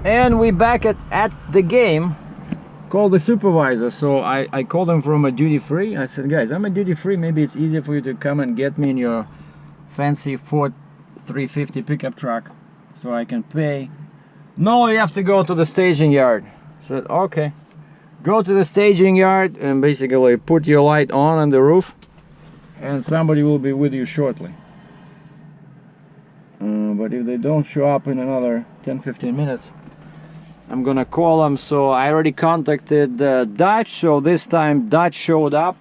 And we back at the game. Called the supervisor, so I called him from a duty-free. I said, guys, I'm a duty-free, maybe it's easier for you to come and get me in your fancy Ford 350 pickup truck so I can pay. No, you have to go to the staging yard. I said, okay. Go to the staging yard and basically put your light on the roof, and somebody will be with you shortly. But if they don't show up in another 10-15 minutes, I'm gonna call them. So I already contacted Dutch, so this time Dutch showed up.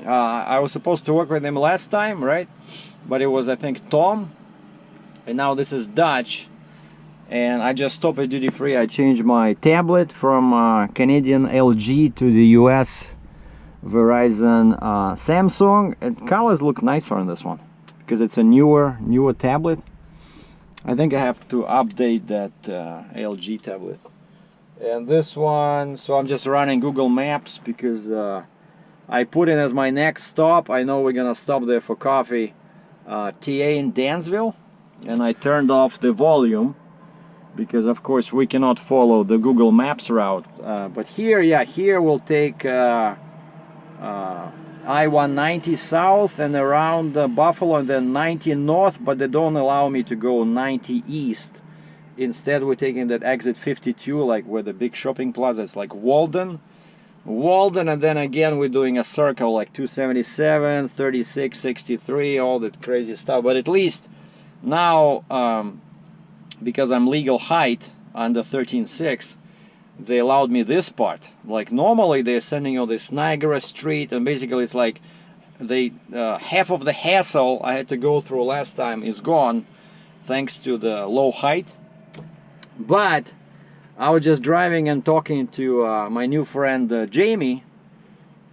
I was supposed to work with him last time, right? But it was, I think, Tom, and now this is Dutch. And I just stopped at duty free. I changed my tablet from Canadian LG to the US Verizon Samsung. And colors look nicer on this one because it's a newer tablet. I think I have to update that LG tablet. And this one, so I'm just running Google Maps because I put in as my next stop. I know we're gonna stop there for coffee, TA in Dansville, and I turned off the volume because of course we cannot follow the Google Maps route. But here, yeah, here we'll take I-190 south and around Buffalo, and then 90 north, but they don't allow me to go 90 east. Instead we're taking that exit 52, like where the big shopping plaza is, like Walden, and then again we're doing a circle like 277, 36, 63, all that crazy stuff. But at least now, because I'm legal height under 13.6, they allowed me this part. Like normally they're sending you this Niagara Street, and basically it's like they half of the hassle I had to go through last time is gone thanks to the low height. But I was just driving and talking to my new friend Jamie.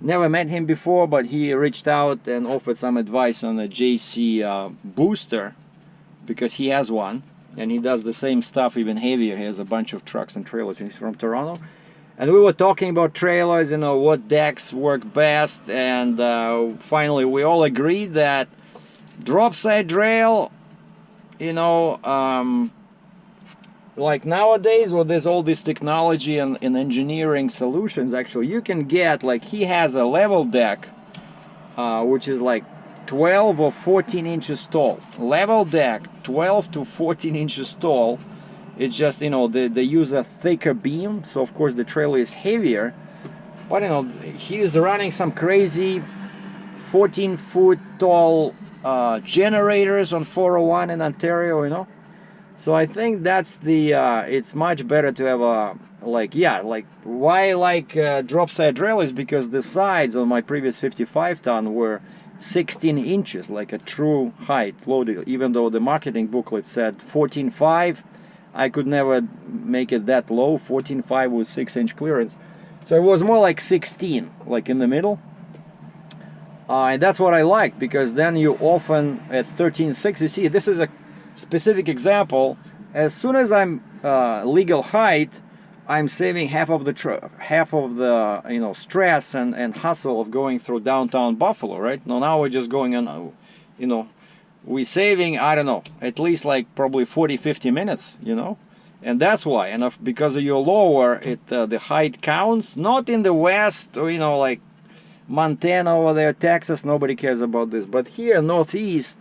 Never met him before, but he reached out and offered some advice on a JC booster because he has one. And he does the same stuff, even heavier. He has a bunch of trucks and trailers. He's from Toronto. And we were talking about trailers, you know, what decks work best. And finally, we all agreed that drop side rail, you know, like nowadays, well, there's all this technology and engineering solutions. Actually, you can get, like, he has a level deck, which is like 12 or 14 inches tall. Level deck, 12 to 14 inches tall. It's just, you know, they use a thicker beam, so of course the trailer is heavier. But you know, he's running some crazy 14-foot tall generators on 401 in Ontario, you know. So I think that's the it's much better to have a, like, yeah, like, why I like drop side rail is because the sides on my previous 55 ton were 16 inches, like a true height loaded. Even though the marketing booklet said 14.5, I could never make it that low. 14.5 with 6-inch clearance, so it was more like 16, like in the middle. And that's what I liked, because then you often at 13.6, you see, this is a specific example. As soon as I'm legal height, I'm saving half of the you know, stress and hustle of going through downtown Buffalo, right? Now we're just going on, you know, we're saving, I don't know, at least like probably 40-50 minutes, you know. And that's why, and because you're lower, the height counts. Not in the west, or, you know, like Montana over there, Texas, nobody cares about this. But here northeast,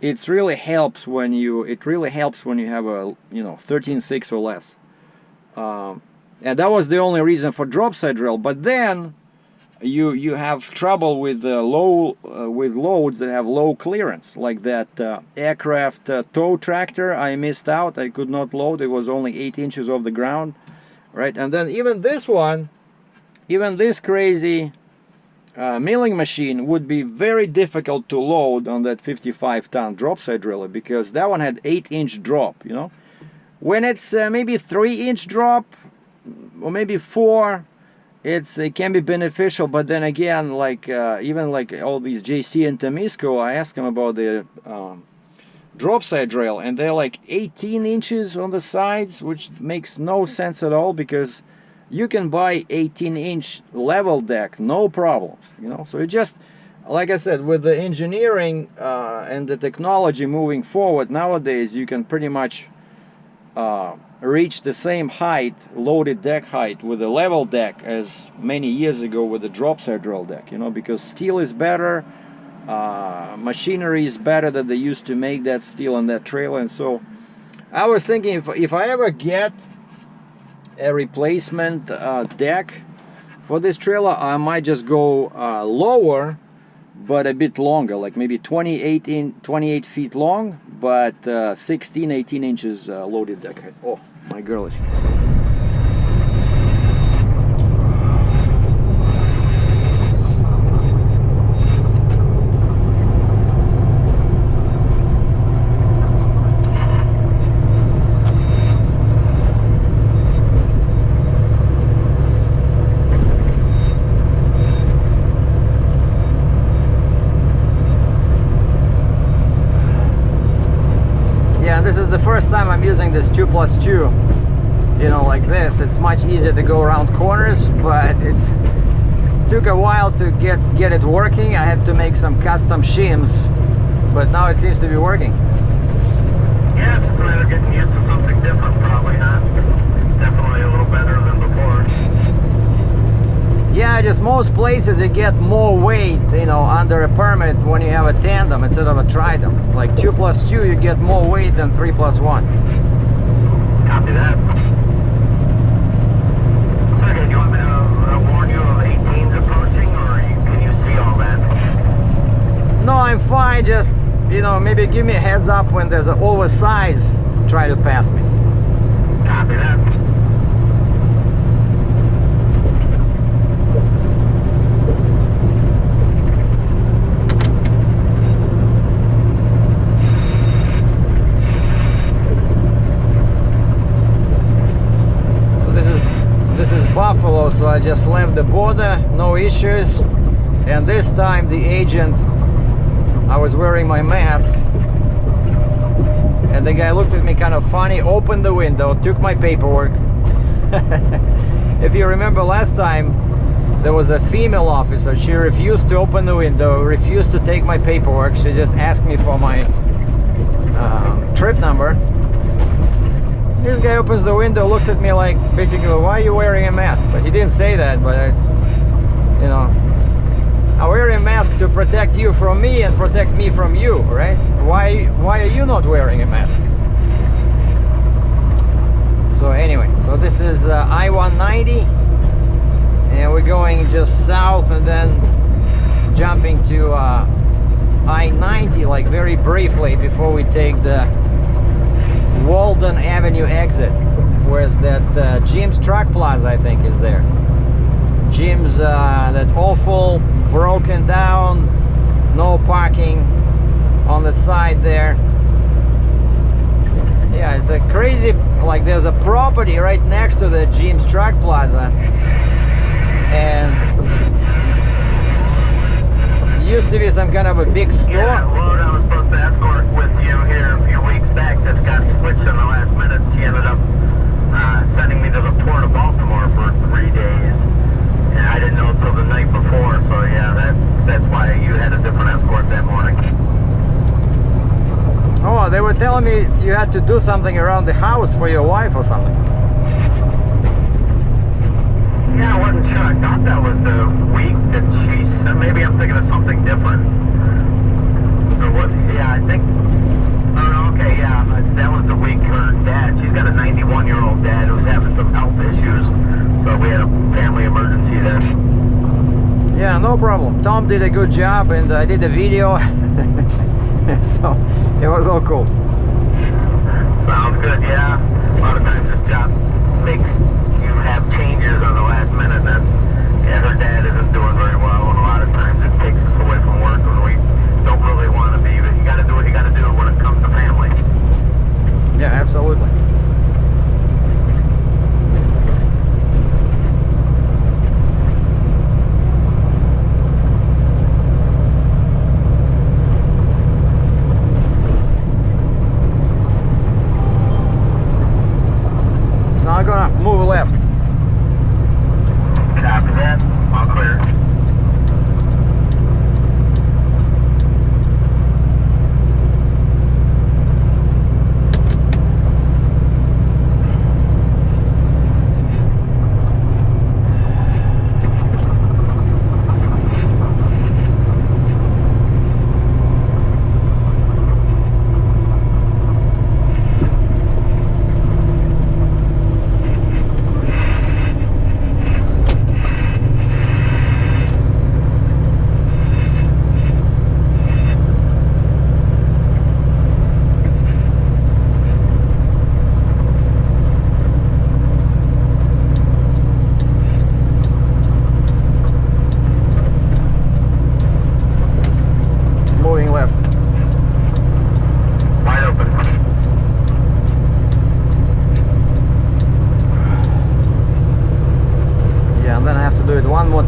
it really helps when you have a, you know, 13.6 or less. And that was the only reason for drop side rail. But then you have trouble with with loads that have low clearance, like that aircraft tow tractor. I missed out. I could not load. It was only 8 inches off the ground, right? And then even this one, even this crazy milling machine would be very difficult to load on that 55-ton drop side driller, because that one had 8-inch drop, you know. When it's maybe 3-inch drop or maybe 4, it can be beneficial. But then again, like even like all these JC and Temisco, I asked them about the drop side rail, and they're like 18 inches on the sides, which makes no sense at all, because you can buy 18-inch level deck, no problem, you know. So it just, like I said, with the engineering and the technology moving forward nowadays, you can pretty much reach the same height, loaded deck height, with a level deck as many years ago with the drop set drill deck, you know, because steel is better, machinery is better that they used to make that steel on that trailer. And so I was thinking, if I ever get a replacement deck for this trailer, I might just go lower but a bit longer, like maybe 28 feet long, but 18 inches loaded deck height. Oh, my girl is here. This is the first time I'm using this 2+2, you know, like this. It's much easier to go around corners, but it's took a while to get it working. I had to make some custom shims, but now it seems to be working. Yeah, it's a matter of getting used to something different, probably, huh? Definitely a little better than before. Yeah, just most places you get more weight, you know, under a permit when you have a tandem instead of a tridem. Like 2+2, you get more weight than 3+1. Copy that. Okay, do you want me to warn you of 18s approaching, or can you see all that? No, I'm fine. Just, you know, maybe give me a heads up when there's an oversized try to pass me. Copy that. Buffalo, so I just left the border, no issues. And this time the agent, I was wearing my mask, and the guy looked at me kind of funny, opened the window, took my paperwork. If you remember last time, there was a female officer. She refused to open the window, refused to take my paperwork. She just asked me for my trip number. This guy opens the window, looks at me like, basically, why are you wearing a mask? But he didn't say that, but you know, I wear a mask to protect you from me and protect me from you, right? Why are you not wearing a mask? So anyway, so this is I-190, and we're going just south and then jumping to I-90, like very briefly before we take the Walden Avenue exit, whereas that Jim's Truck Plaza, I think, is there. Jim's, that awful, broken down, no parking on the side there. Yeah, it's a crazy, like there's a property right next to the Jim's Truck Plaza, and it used to be some kind of a big store. Yeah, load I was supposed to escort with you here a few weeks back that got switched in the last minute. She ended up sending me to the Port of Baltimore for 3 days. And I didn't know until the night before, so yeah, that's why you had a different escort that morning. Oh, they were telling me you had to do something around the house for your wife or something. Yeah, I wasn't sure. I thought that was the week that she said. Maybe I'm thinking of something different. Or what? Yeah, I think. Oh, okay, yeah. That was the week her dad. She's got a 91-year-old dad who's having some health issues. So we had a family emergency there. Yeah, no problem. Tom did a good job, and I did a video. So it was all cool. Sounds good, yeah. A lot of times this job makes you have changes on the last minute, and yeah, her dad isn't doing very well, and a lot of times it takes us away from work when we don't really want to be, but you got to do what you got to do when it comes to family. Yeah, absolutely. So I'm gonna move left. Copy that. All clear.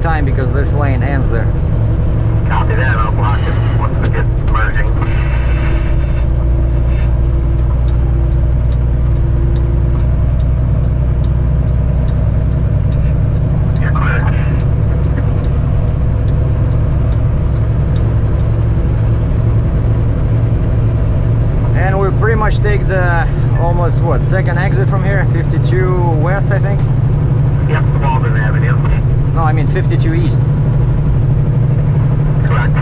time because this lane ends there. Copy that, I'll block it once we get merging. You're clear. And we pretty much take the almost what, second exit from here, 52 west I think? Yep, Walden Avenue. No, I mean 52 east. Correct.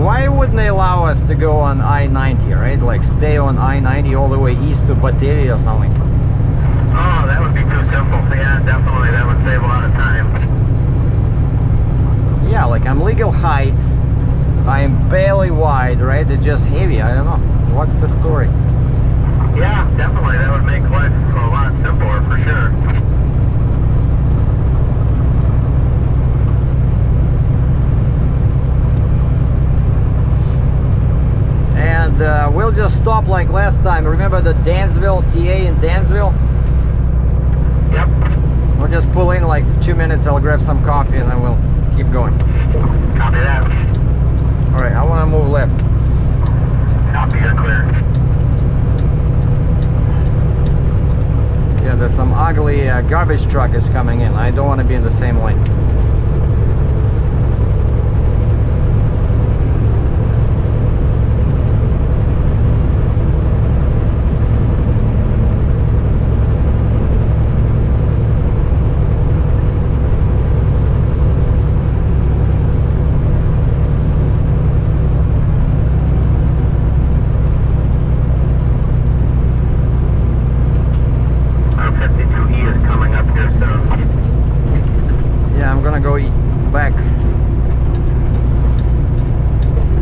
Why wouldn't they allow us to go on I-90, right? Like stay on I-90 all the way east to Batavia or something? Oh, that would be too simple. Yeah, definitely. That would save a lot of time. Yeah, like I'm legal height, I'm barely wide, right? They're just heavy, I don't know. What's the story? Yeah, definitely. That would make life a lot simpler for sure. And we'll just stop like last time. Remember the Dansville, TA in Dansville? Yep. We'll just pull in like 2 minutes, I'll grab some coffee and then we'll keep going. Copy that. Alright, I want to move left. Copy, you're clear. Yeah, there's some ugly garbage truck is coming in. I don't want to be in the same lane. Back.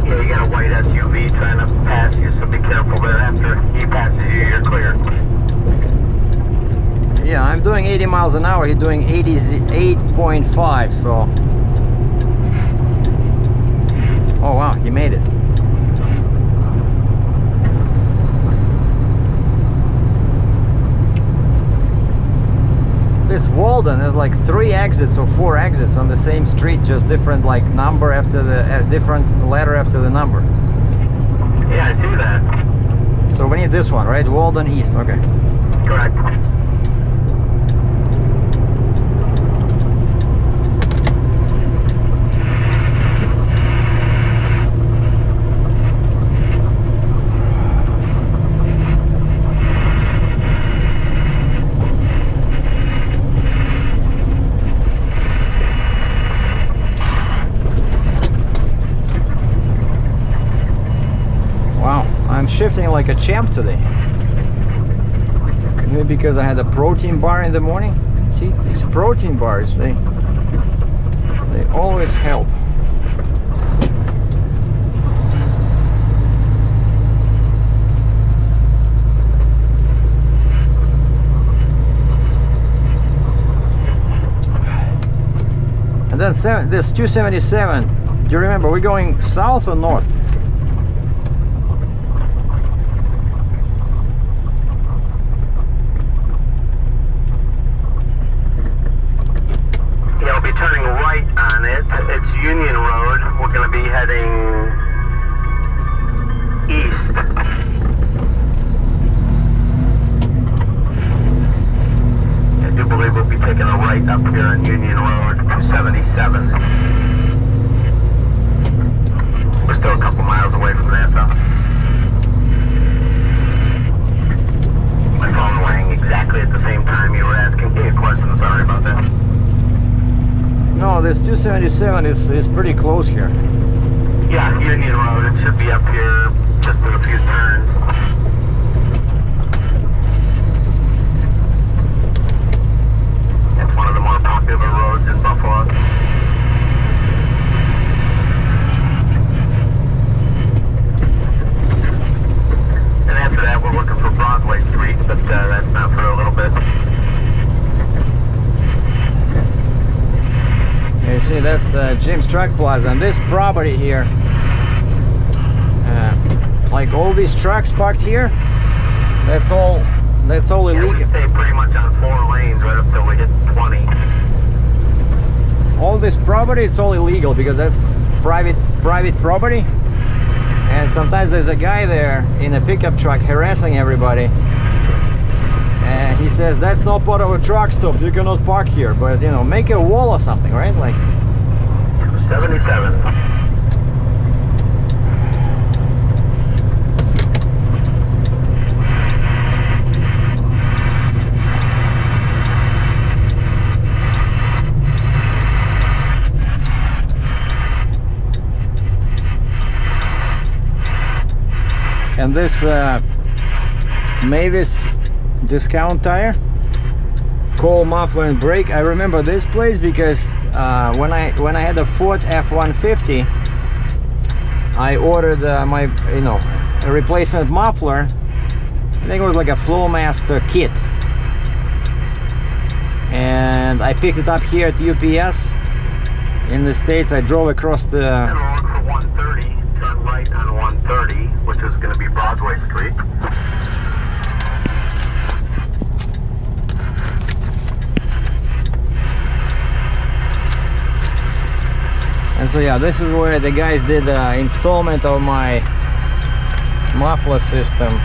Yeah, you got a white SUV trying to pass you, so be careful there. After he passes you, you're clear. Yeah, I'm doing 80 miles an hour. He's doing 88.5, so... Oh wow, he made it. This Walden has like 3 exits or 4 exits on the same street, just different like number after the different letter after the number. Yeah, I see that. So we need this one, right? Walden East, okay. Correct. Shifting like a champ today. Maybe because I had a protein bar in the morning. See, these protein bars, they always help. And then this 277, do you remember we're going south or north? Union Road, we're going to be heading east. I do believe we'll be taking a right up here on Union Road, 277. We're still a couple miles away from that though. My phone rang exactly at the same time you were asking me a question, sorry about that. No, this 277 is pretty close here. Yeah, Union Road. It should be up here just in a few turns. It's one of the more popular roads in Buffalo. And after that, we're looking for Broadway Street, but that's not for a little bit. You see, that's the Jim's Truck Plaza, and this property here, like all these trucks parked here, that's all That's all Yeah, we illegal. stay pretty much on 4 lanes right up till we hit 20. All this property, it's all illegal because that's private property. And sometimes there's a guy there in a pickup truck harassing everybody. And he says, that's not part of a truck stop, you cannot park here. But, you know, make a wall or something, right? Like 77. and this Mavis discount tire, coal muffler and brake. I remember this place because when I had a Ford F-150, I ordered my a replacement muffler. I think it was like a Flowmaster kit, and I picked it up here at UPS in the States. I drove across the And we'll look for 130, turn right on 130, which is going to be Broadway Street. and so yeah, this is where the guys did the installment of my muffler system.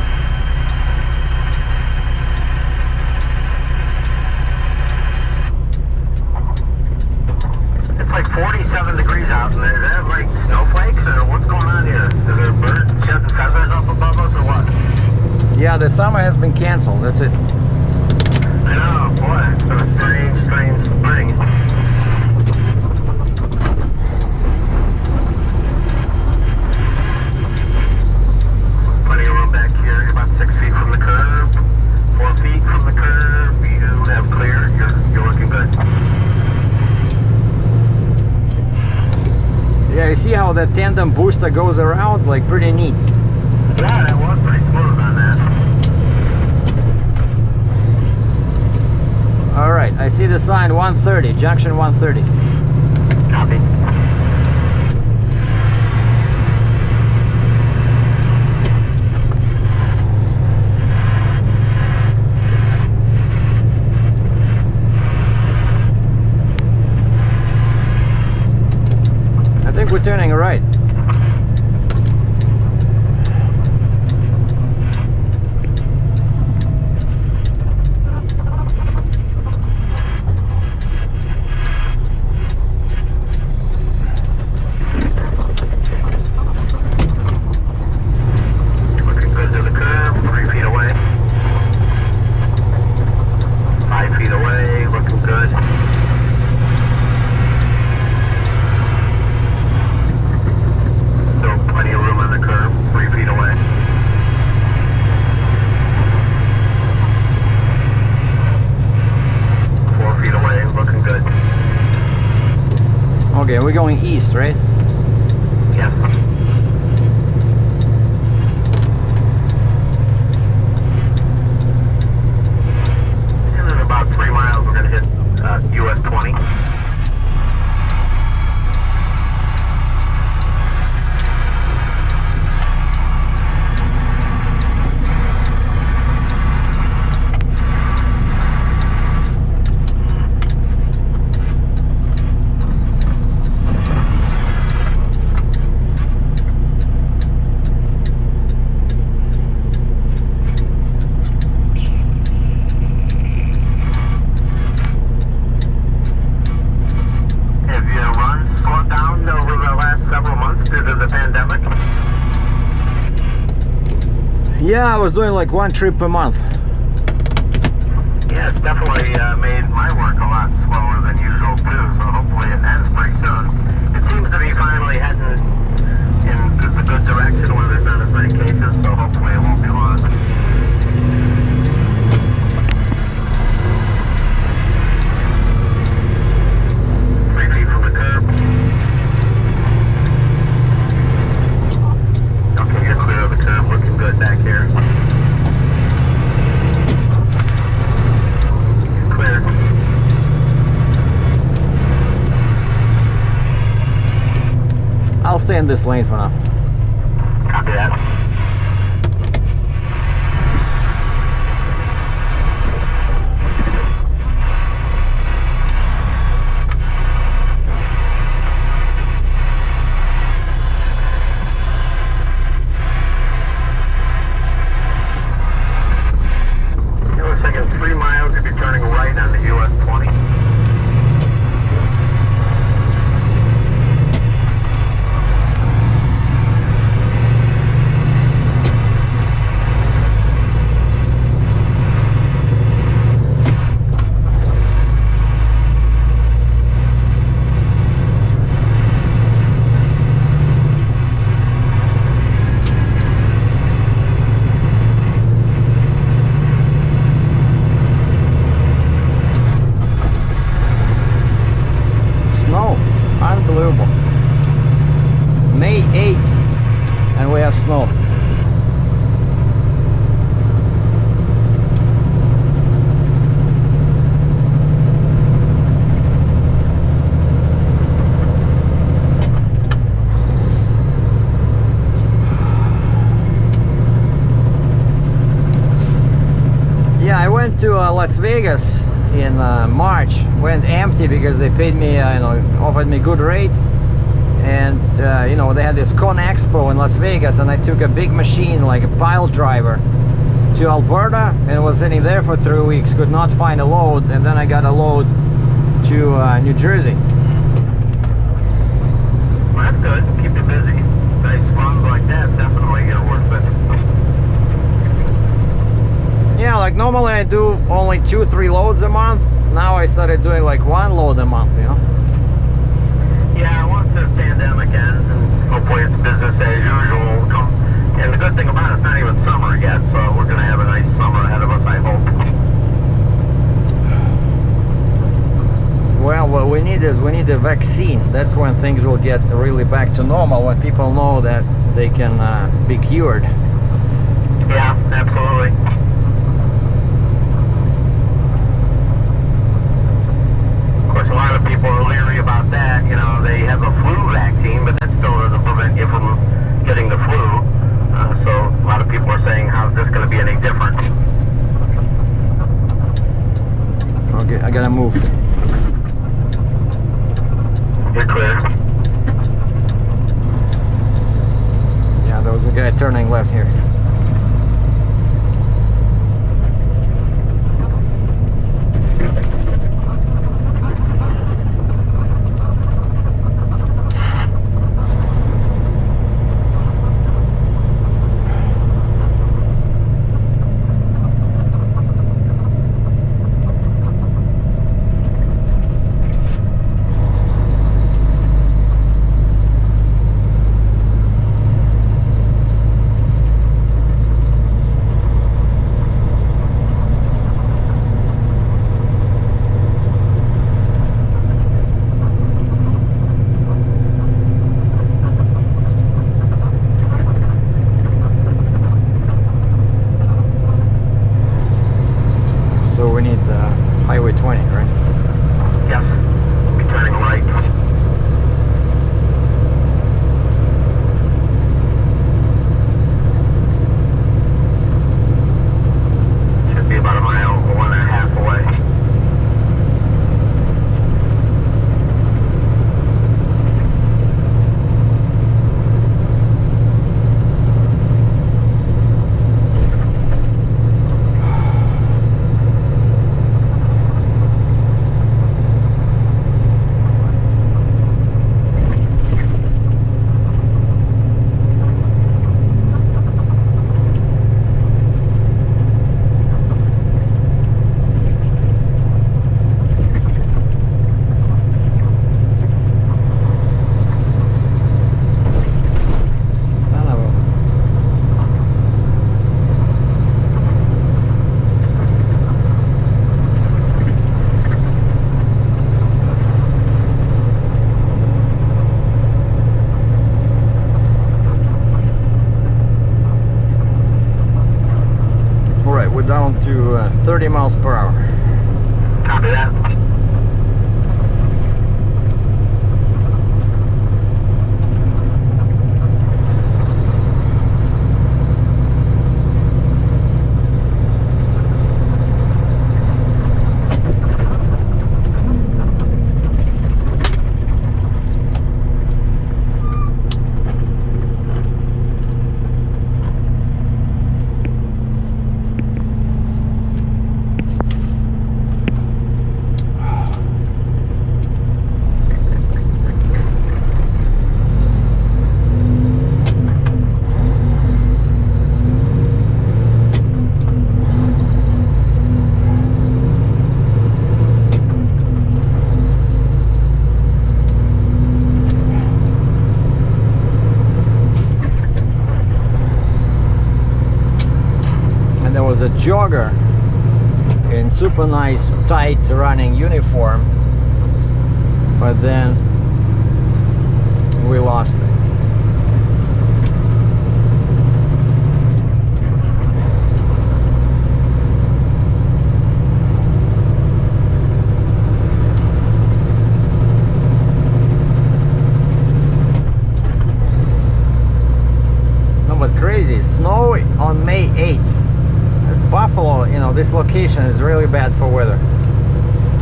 It's like 47 degrees out, and is that like snowflakes, or what's going on here? Is there a bird shedding feathers up above us, or what? Yeah, the summer has been canceled, that's it. I know, boy, it's been a strange, strange spring. Plenty of room back here. You're about 6 feet from the curb, 4 feet from the curb. You have clear. You're looking good. Yeah, you see how the tandem booster goes around? Like, pretty neat. Yeah, that was pretty smooth on that. Alright, I see the sign 130, junction 130. Copy. I think we're turning right. Looking good to the curb, 3 feet away. 5 feet away, looking good. Still plenty of room on the curb, 3 feet away. Four feet away, looking good. Okay, we're going east, right? Yes. And in about 3 miles, we're going to hit US 20. Have your runs slowed down over the last several months due to the pandemic? Yeah, I was doing like 1 trip per month. Yeah, it's definitely made my work a lot slower than usual too, so hopefully it ends pretty soon. It seems to be finally heading in the good direction where there's not as many cases, so hopefully it won't be long. Okay, you're clear of the curb, looking good back here. Clear. I'll stay in this lane for now. Copy that. went to Las Vegas in March. Went empty because they paid me, offered me good rate. And they had this Con Expo in Las Vegas, and I took a big machine like a pile driver to Alberta and was sitting there for 3 weeks. Could not find a load, and then I got a load to New Jersey. Well, that's good. Keep you busy. Nice runs like that definitely gonna work with. Yeah, like normally I do only 2-3 loads a month. Now I started doing like 1 load a month, Yeah, once this pandemic ends, and hopefully it's business as usual. And the good thing about it, it's not even summer yet, so we're going to have a nice summer ahead of us, I hope. Well, what we need is a vaccine. That's when things will get really back to normal, when people know that they can be cured. Yeah, absolutely. Of course, a lot of people are leery about that. They have a flu vaccine, but that still doesn't prevent you from getting the flu. So a lot of people are saying, how's this going to be any different? Okay, I gotta move. You're clear. Yeah, there was a guy turning left here. Highway 20, right? Yes. Be turning right. Should be about 1.5 miles away. Down to 30 miles per hour. Copy that. A jogger in super nice tight running uniform, but then we lost it. No, but crazy snow on May 8th. Buffalo, know, this location is really bad for weather.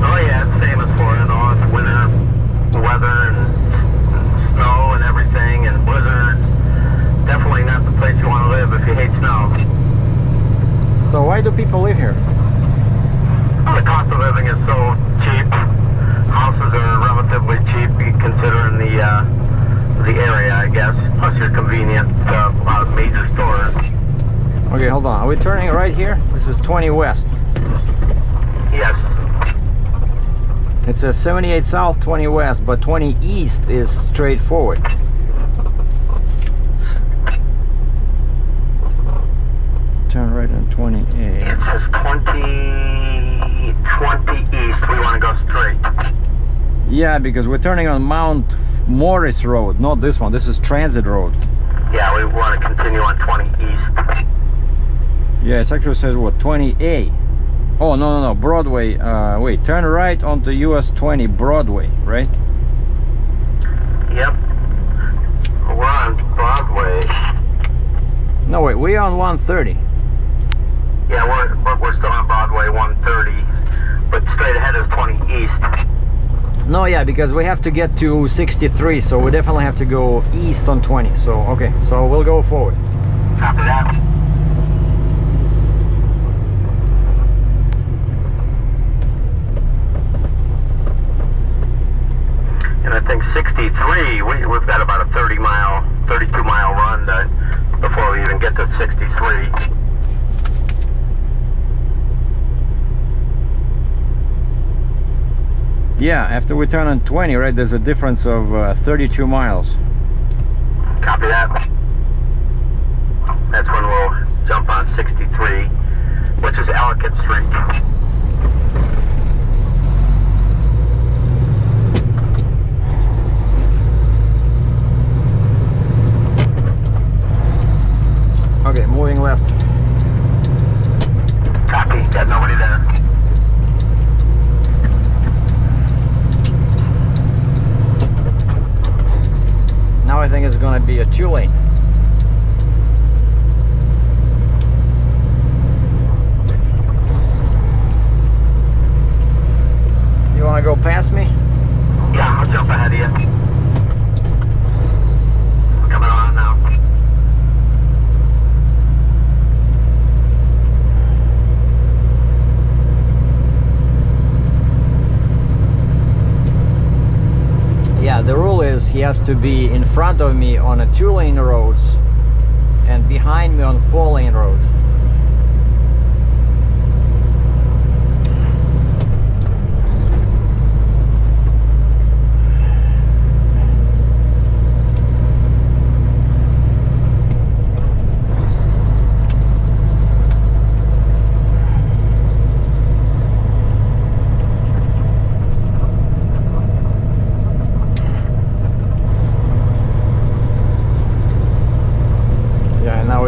Oh yeah, it's famous for it. All it's winter weather and snow and everything and blizzards. Definitely not the place you want to live if you hate snow. So why do people live here? Well, the cost of living is so cheap. Houses are relatively cheap considering the area, I guess. Plus you're convenient to a lot of major stores. Okay, hold on. Are we turning right here? This is 20 west. Yes. It says 78 south, 20 west, but 20 east is straightforward. Turn right on 20A. It says 20 east. We want to go straight. Yeah, because we're turning on Mount Morris Road, not this one. This is Transit Road. Yeah, we want to continue on 20 east. Yeah, it actually says what, 20A. Oh, no, Broadway. Wait, turn right onto US 20 Broadway, right? Yep. We're on Broadway. No, wait, we're on 130. Yeah, we're still on Broadway 130, but straight ahead is 20 east. No, yeah, because we have to get to 63, so we definitely have to go east on 20. So, okay, so we'll go forward. Copy that. And I think 63, we've got about a 32 mile run before we even get to 63. Yeah, after we turn on 20, right, there's a difference of 32 miles. Copy that. That's when we'll jump on 63, which is Ellicott Street. Okay, moving left. Copy, got nobody there. Now I think it's going to be a 2-lane. You want to go past me? Yeah, I'll jump ahead of you. Coming on now. Yeah, the rule is he has to be in front of me on a 2-lane roads and behind me on 4-lane roads.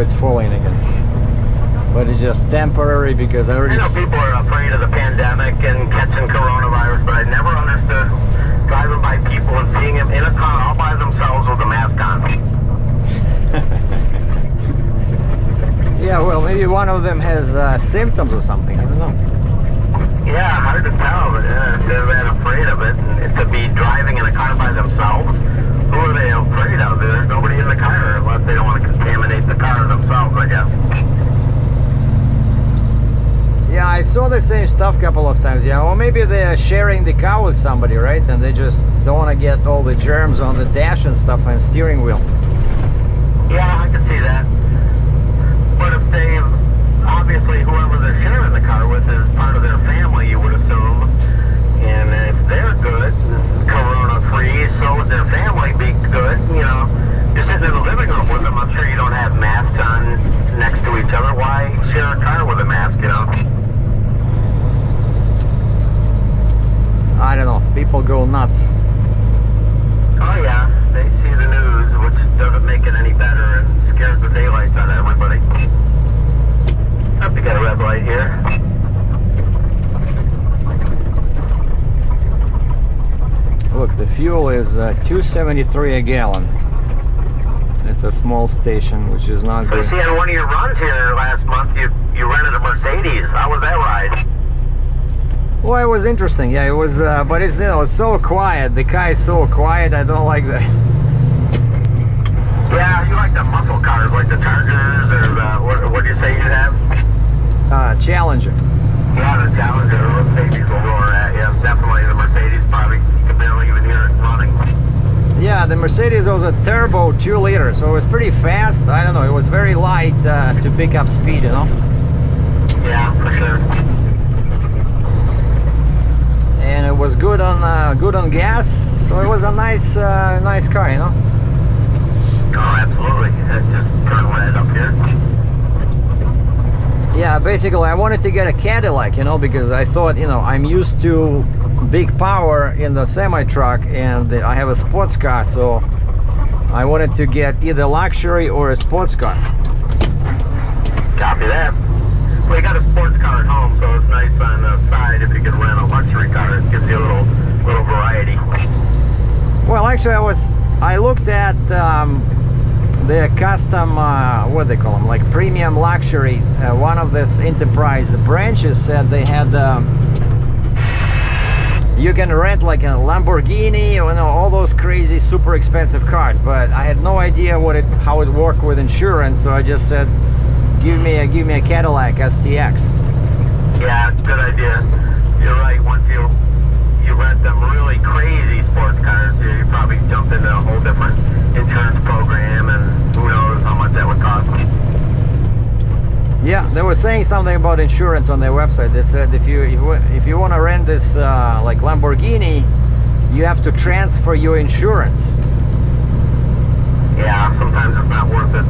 It's 4-lane again, but it's just temporary because I already... I know people are afraid of the pandemic and catching coronavirus, but I never understood driving by people and seeing them in a car all by themselves with a mask on. Yeah, well, maybe one of them has symptoms or something, I don't know. Yeah, hard to tell, but they're that afraid of it, and to be driving in a car by themselves. Who are they afraid of? There's nobody in the car unless they don't want to contaminate the car themselves, I guess. Yeah, I saw the same stuff a couple of times. Yeah, or maybe they're sharing the car with somebody, right? And they just don't want to get all the germs on the dash and stuff and steering wheel. Yeah, I can see that. But if they, obviously whoever they're sharing the car with is part of their family, you would assume. And if they're good, corona-free, so would their family be good, you know. You're sitting in the living room with them, I'm sure you don't have masks on next to each other. Why share a car with a mask, you know? I don't know, people go nuts. Oh yeah, they see the news, which doesn't make it any better and scares the daylights out of everybody. Hope you got a red light here. Look, the fuel is $2.73 a gallon at a small station, which is not So good. see, on one of your runs here last month, you rented a Mercedes. How was that Well, it was interesting. Yeah, it was, but it's, you know, it's so quiet. The car is so quiet. I don't like that. Yeah, you like the muscle cars, like the Chargers, or the, what do you say you have? Challenger. Yeah, the Challenger, the Mercedes will roar at you. Definitely the Mercedes, probably, you can barely even hear it running. Yeah, the Mercedes was a turbo 2-liter, so it was pretty fast. I don't know, it was very light to pick up speed, you know? Yeah, for sure. And it was good on gas, so it was a nice nice car, you know? Oh, absolutely. It just turned red up here. Yeah, basically I wanted to get a Cadillac, you know, because I thought, you know, I'm used to big power in the semi-truck, and I have a sports car, so I wanted to get either luxury or a sports car. Copy that. Well, you got a sports car at home, so it's nice on the side if you could rent a luxury car. It gives you a little variety. Well, actually I looked at the custom, what they call them, like premium luxury. One of this enterprise branches said they had you can rent like a Lamborghini, you know, all those crazy super expensive cars, but I had no idea how it worked with insurance, so I just said give me a Cadillac STX. Yeah, good idea. You're right. Once you rent them really crazy sports cars, you probably jump into a whole different insurance program, and who knows how much that would cost. Yeah, they were saying something about insurance on their website. They said if you want to rent this like Lamborghini, you have to transfer your insurance. Yeah, sometimes it's not worth it.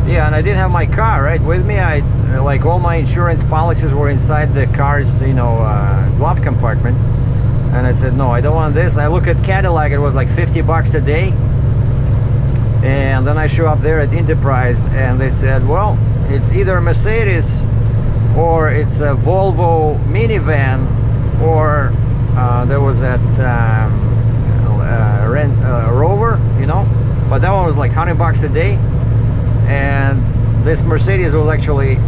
Yeah, and I didn't have my car right with me. I like all my insurance policies were inside the car's, you know, glove compartment. And I said, no, I don't want this. I look at Cadillac, it was like 50 bucks a day. And then I show up there at Enterprise, and they said, well, it's either a Mercedes or it's a Volvo minivan, or there was that Rover, you know, but that one was like 100 bucks a day. And this Mercedes was actually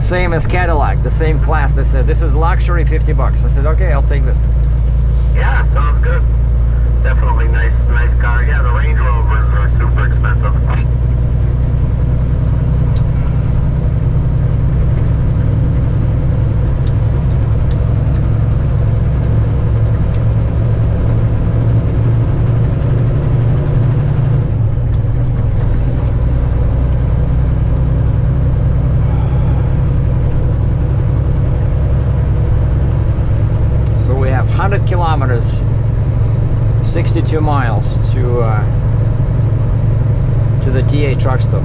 same as Cadillac, the same class. They said, this is luxury, 50 bucks. I said, okay, I'll take this. Yeah, sounds good. Definitely nice car. Yeah, the Range Rovers are super expensive. So we have 100 kilometers. 62 miles to the TA truck stop.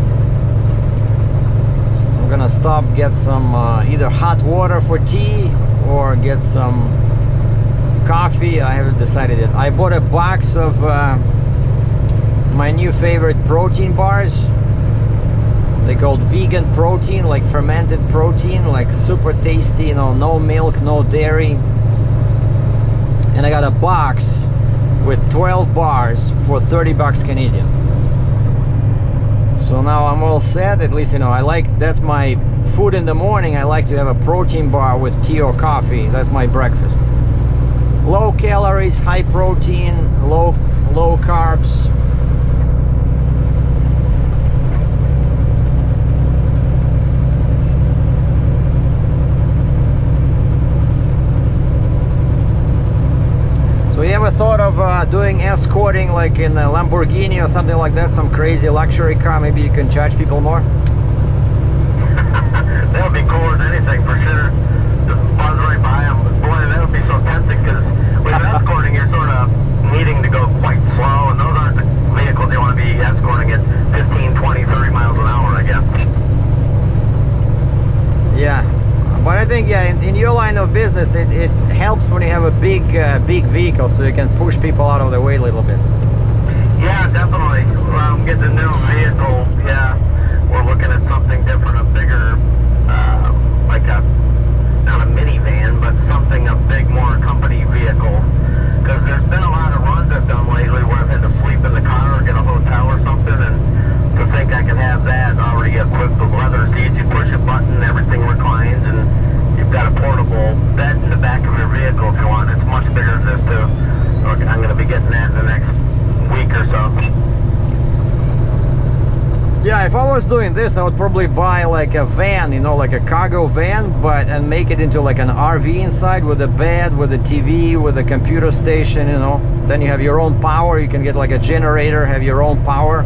I'm gonna stop, get some either hot water for tea or get some coffee. I haven't decided yet. I bought a box of my new favorite protein bars. They called vegan protein, like fermented protein, like super tasty, you know, no milk, no dairy. And I got a box with 12 bars for 30 bucks Canadian. So now I'm all set. At least, you know, that's my food in the morning. I like to have a protein bar with tea or coffee. That's my breakfast. Low calories, high protein, low carbs. So you ever thought of doing escorting like in a Lamborghini or something like that, some crazy luxury car? Maybe you can charge people more? That would be cooler than anything, for sure. Just buzz right by them. Boy, that would be so tempting, because with escorting, you're sort of needing to go quite slow, and those aren't the vehicles you want to be escorting at 15, 20, 30 miles an hour, I guess. Yeah. But I think, yeah, in your line of business, it helps when you have a big vehicle, so you can push people out of the way a little bit. Yeah, definitely. Well, getting a new vehicle, yeah, we're looking at something different, a bigger, like not a minivan, but something a big, more company vehicle. Because there's been a lot of runs I've done lately where I've had to sleep in the car or get a hotel or something, and to think I can have that already equipped with leather seats, you push a button, everything records Yeah, if I was doing this, I would probably buy like a van, you know, like a cargo van, and make it into like an RV inside with a bed, with a TV, with a computer station, you know. Then you have your own power. You can get like a generator, have your own power.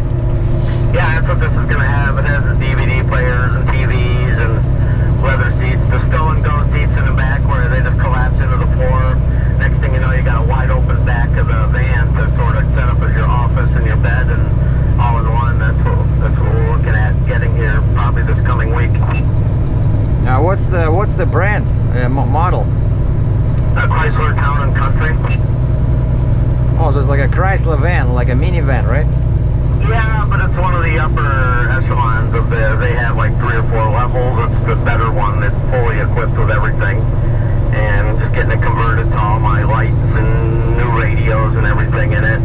Yeah, that's what this is gonna have. It has the DVD players and TVs and leather seats. The stow and go seats in the back where they just collapse into the floor. Next thing you know, you got a wide open back of the van to sort of set up as your office and your bed and all in one. That's what we're looking at getting here probably this coming week. Now, what's the brand model? Chrysler Town and Country. Oh, so it's like a Chrysler van, like a minivan, right? Yeah, but it's one of the upper echelons of they have like 3 or 4 levels. It's the better one that's fully equipped with everything. And I'm just getting it converted to all my lights and new radios and everything in it.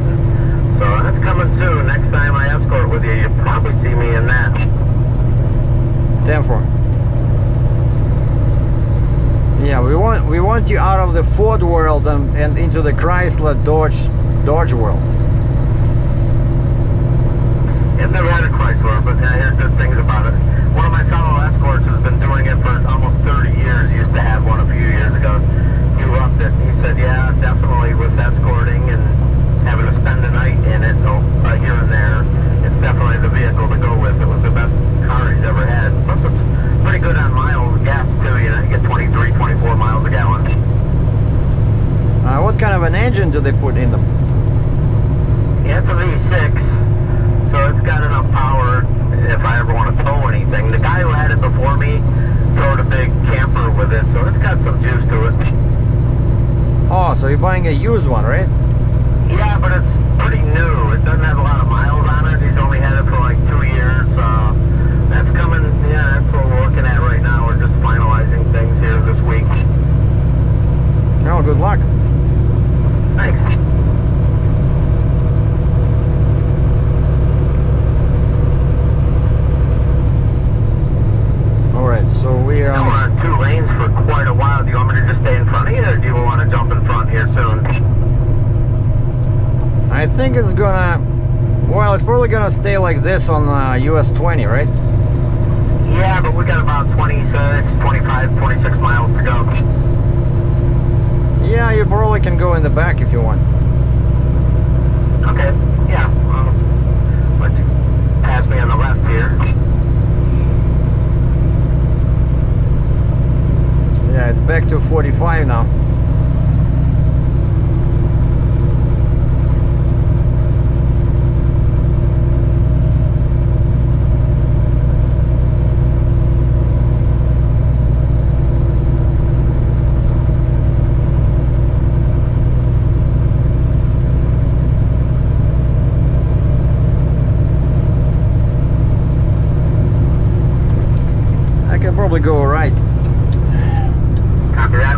So that's coming soon. Next time I escort with you, you'll probably see me in that. 10-4. Yeah, we want you out of the Ford world and into the Chrysler Dodge world. I've never had a Chrysler, but I hear good things about it. One of my fellow escorts has been doing it for almost 30 years. He used to have one a few years ago. He loved it. He said, yeah, definitely with escorting and having to spend the night in it here and there, it's definitely the vehicle to go with. It was the best car he's ever had. Plus, it's pretty good on miles, gas too. You know, you get 23, 24 miles a gallon. What kind of an engine do they put in them? Yeah, it's a V6. So it's got enough power if I ever want to tow anything. The guy who had it before me towed a big camper with it, so it's got some juice to it. Oh, so you're buying a used one, right? Yeah, but it's pretty new. It doesn't have a lot of miles on it. He's only had it for like 2 years. That's coming, yeah, that's what we're looking at right now. We're just finalizing things here this week. Oh, good luck. Thanks. So we are on 2 lanes for quite a while. Do you want me to just stay in front of you, or do you want to jump in front here soon? I think it's gonna, well, it's probably gonna stay like this on US 20, right? Yeah, but we got about 26, 25, 26 miles to go. Yeah, you probably can go in the back if you want. Okay, yeah. Let you pass me on the left here. Yeah, it's back to 45 now. I can probably go right. Copy that.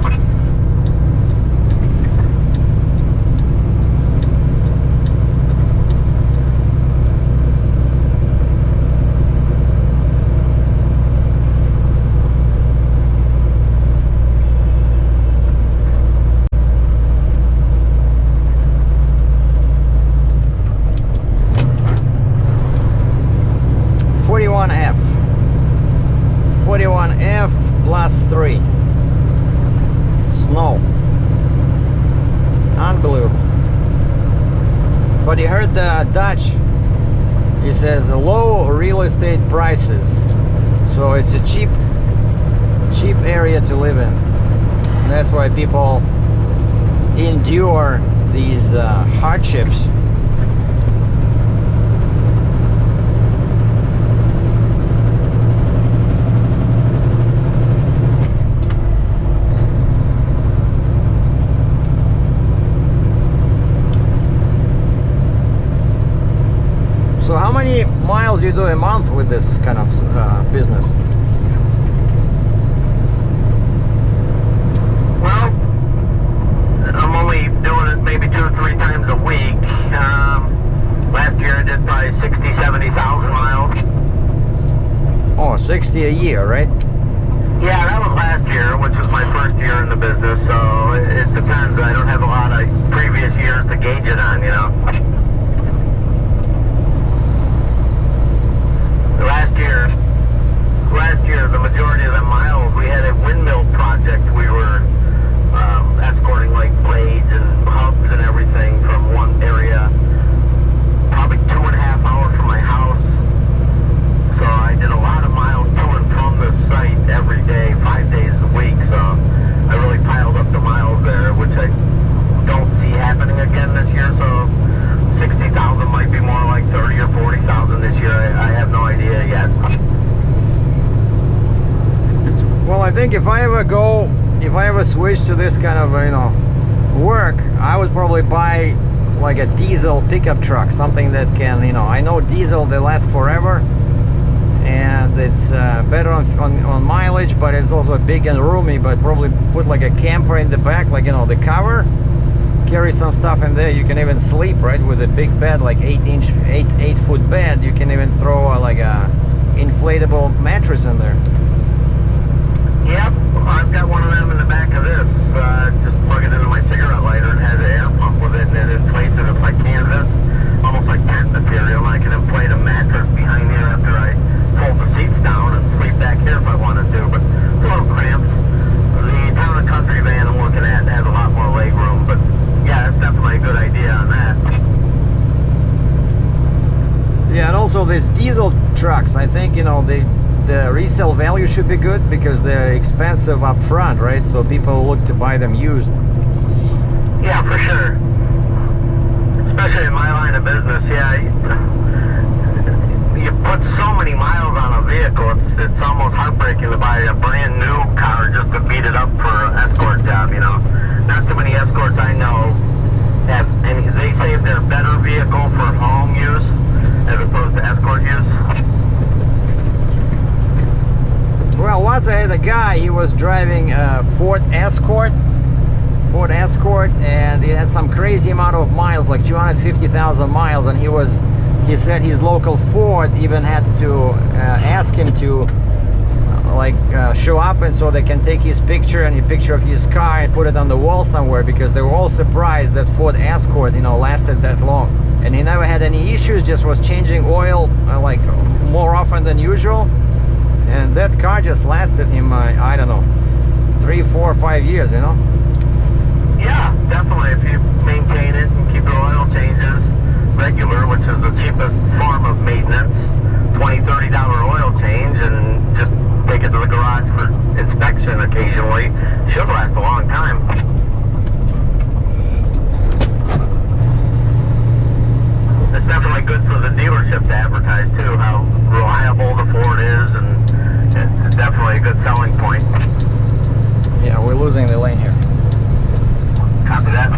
41F plus 3. Snow. Unbelievable. But you heard the Dutch. He says low real estate prices. So it's a cheap area to live in. And that's why people endure these hardships. So how many miles you do a month with this kind of business? Well, I'm only doing it maybe 2 or 3 times a week. Last year I did probably 60,000, 70,000 miles. Oh, 60 a year, right? Yeah, that was last year, which was my first year in the business, so it depends. I don't have a lot of previous years to gauge it on, you know. think if I ever switch to this kind of, you know, work, I would probably buy like a diesel pickup truck, something that can, you know, I know diesel, they last forever, and it's better on mileage, but it's also big and roomy. But probably put like a camper in the back, like, you know, the cover, carry some stuff in there. You can even sleep, right, with a big bed, like 8-foot bed. You can even throw like a inflatable mattress in there. Yep, I've got one of them in the back of this. Just plug it into my cigarette lighter and has an air pump with it, and it inflates it. It's like canvas, almost like tent material. I can inflate a mattress behind here after I fold the seats down and sleep back here if I wanted to, but it's a little cramped. The town and country van I'm looking at has a lot more leg room, but yeah, it's definitely a good idea on that. Yeah, and also these diesel trucks, I think, you know, the resale value should be good because they're expensive up front, right? So people look to buy them used. Yeah, for sure. Especially in my line of business, yeah. You put so many miles on a vehicle, it's almost heartbreaking to buy a brand new car just to beat it up for an escort job, you know. Not too many escorts I know have any, they save their better vehicle for home use as opposed to escort use. Well, once I had a guy, he was driving a Ford Escort, and he had some crazy amount of miles, like 250,000 miles, and he said his local Ford even had to ask him to show up, and so they can take his picture and a picture of his car and put it on the wall somewhere, because they were all surprised that Ford Escort, you know, lasted that long. And he never had any issues, just was changing oil like more often than usual. And that car just lasted him, I don't know, 3, 4, 5 years, you know? Yeah, definitely. If you maintain it and keep the oil changes regular, which is the cheapest form of maintenance, $20, $30 oil change, and just take it to the garage for inspection occasionally, should last a long time. It's definitely good for the dealership to advertise too, how reliable the Ford is, and it's definitely a good selling point. Yeah, we're losing the lane here. Copy that.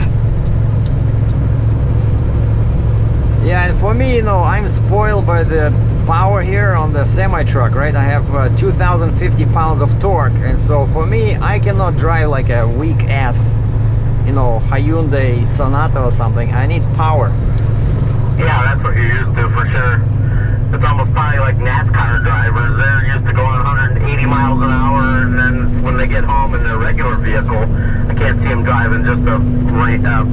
Yeah, and for me, you know, I'm spoiled by the power here on the semi-truck, right? I have 2,050 pounds of torque, and so for me, I cannot drive like a weak-ass, you know, Hyundai Sonata or something. I need power. Yeah, that's what you're used to for sure. It's almost probably like NASCAR drivers. They're used to going 180 miles an hour, and then when they get home in their regular vehicle, I can't see them driving just a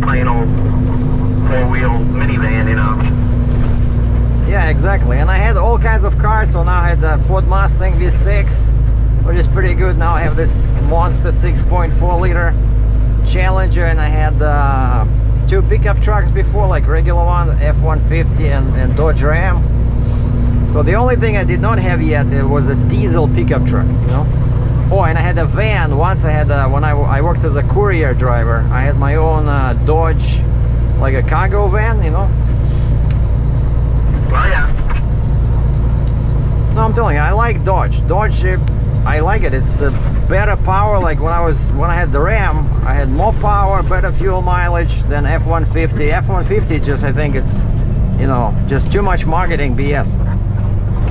plain old four-wheel minivan, you know? Yeah, exactly. And I had all kinds of cars, so now I had the Ford Mustang V6, which is pretty good. Now I have this monster 6.4 liter Challenger, and I had 2 pickup trucks before, like regular one, F-150 and Dodge Ram. So the only thing I did not have yet, it was a diesel pickup truck, you know. Oh, and I had a van. Once I had, when I worked as a courier driver, I had my own Dodge, like a cargo van, you know. Oh yeah. No, I'm telling you, I like Dodge. Dodge, I like it. It's better power. Like when I had the Ram, I had more power, better fuel mileage than F-150. F-150 just, I think it's, you know, just too much marketing BS.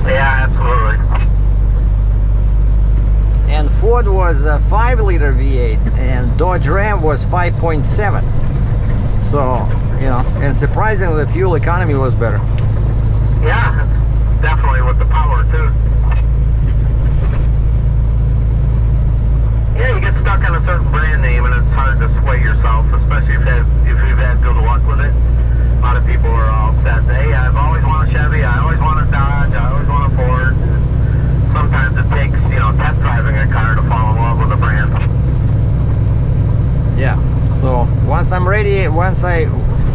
Yeah, absolutely. And Ford was a 5-liter V8 and Dodge Ram was 5.7. So, you know, and surprisingly the fuel economy was better. Yeah, definitely with the power too. Yeah, you get stuck on a certain brand name and it's hard to sway yourself, especially if you've had good luck with it. A lot of people are all set. Hey, I've always wanted a Chevy, I always want a Dodge, I always want a Ford. Sometimes it takes, you know, test driving a car to fall in love with a brand. Yeah, so once I'm ready, once I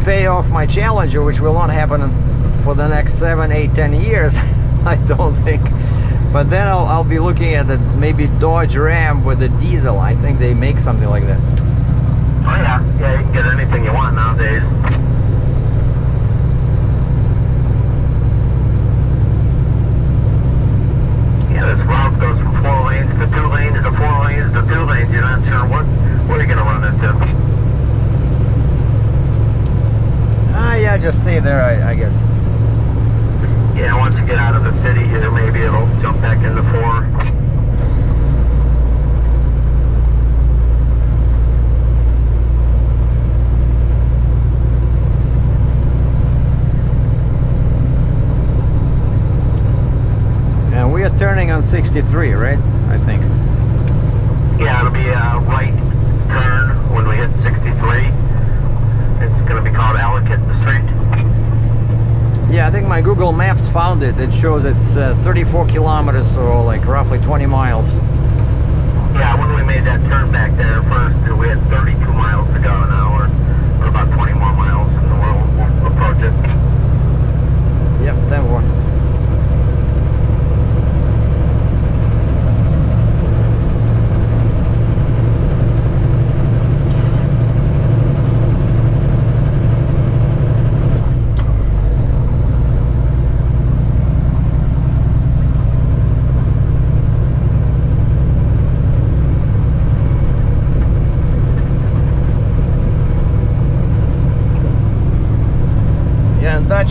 pay off my Challenger, which will not happen for the next 7, 8, 10 years, I don't think. But then I'll be looking at the maybe Dodge Ram with a diesel. I think they make something like that. Oh yeah, yeah, you can get anything you want nowadays. Yeah, this route goes from 4 lanes to 2 lanes to 4 lanes. there, I guess. Yeah, once you get out of the city here, maybe it'll jump back into 4. And we are turning on 63, right? I think. Yeah, it'll be a right turn when we hit 63. It's going to be called Ellicott Street. Yeah, I think my Google Maps found it. It shows it's 34 kilometers, so like roughly 20 miles. Yeah, when we made that turn back there first, we had 32 miles to go now, or about 20 more miles, and we'll approach it. Yep, 10 more.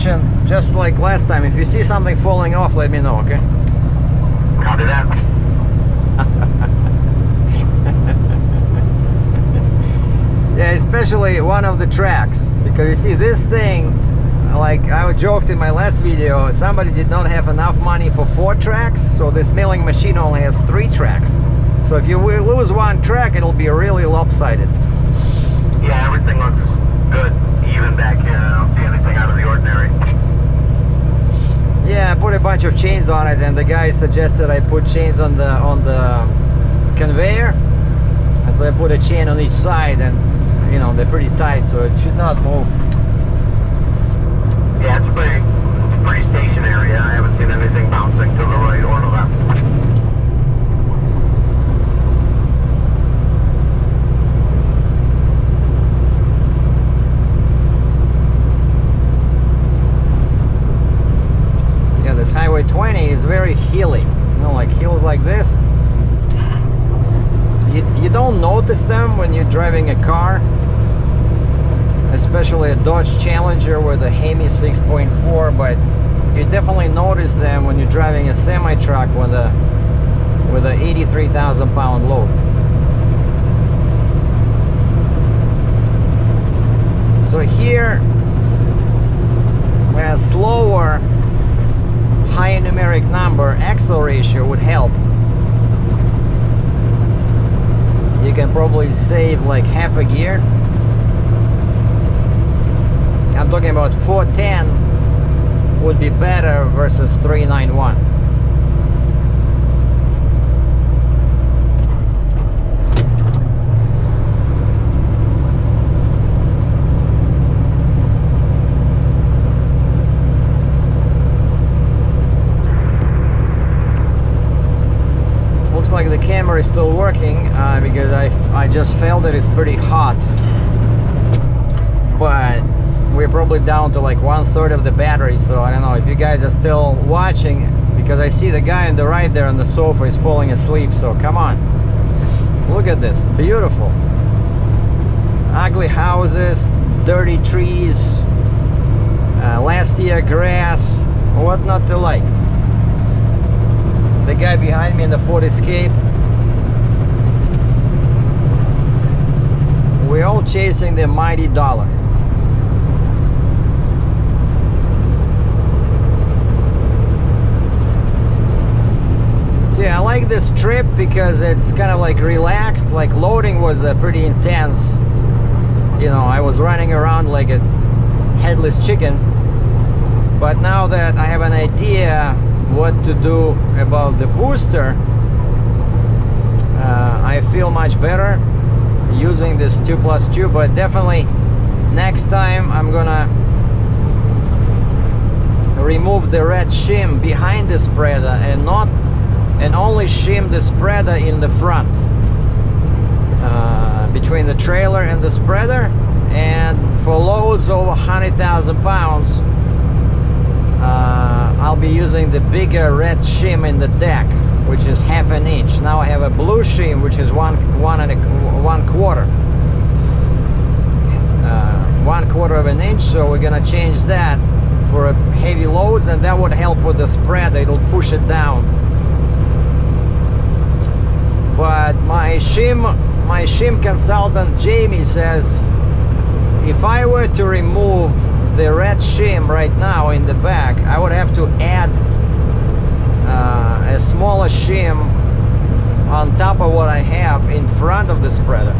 And just like last time, if you see something falling off, let me know, okay? Copy that. Yeah, especially one of the tracks, because you see this thing, like I joked in my last video, somebody did not have enough money for 4 tracks, so this milling machine only has 3 tracks. So if you lose one track, it'll be really lopsided. Yeah, everything looks good, even back here. I don't see anything out of the ordinary. Yeah, I put a bunch of chains on it, and the guy suggested I put chains on the conveyor, and so I put a chain on each side, and you know they're pretty tight, so it should not move. Yeah, it's pretty stationary. I haven't seen anything bouncing to the right or the left. Highway 20 is very hilly, you know, like hills like this. You don't notice them when you're driving a car, especially a Dodge Challenger with a Hemi 6.4, but you definitely notice them when you're driving a semi-truck with a 83,000 pound load. So here, with a slower high numeric number, axle ratio would help. You can probably save like half a gear. I'm talking about 410 would be better versus 391. Like the camera is still working because I just felt that it's pretty hot, but we're probably down to like 1/3 of the battery, so I don't know if you guys are still watching, because I see the guy on the right there on the sofa is falling asleep. So come on, look at this, beautiful. Ugly houses, dirty trees, last year grass, what not to like. The guy behind me in the Ford Escape. We're all chasing the mighty dollar. So yeah, I like this trip because it's kind of like relaxed. Like loading was pretty intense. You know, I was running around like a headless chicken. But now that I have an idea what to do about the booster, I feel much better using this 2+2, but definitely next time I'm gonna remove the red shim behind the spreader and only shim the spreader in the front, between the trailer and the spreader. And for loads over 100,000 pounds, I'll be using the bigger red shim in the deck, which is 1/2 inch. Now I have a blue shim, which is 1 1/4. 1/4 of an inch, so we're gonna change that for heavy loads, and that would help with the spread. It'll push it down. But my shim consultant Jamie says if I were to remove the red shim right now in the back, I would have to add a smaller shim on top of what I have in front of the spreader.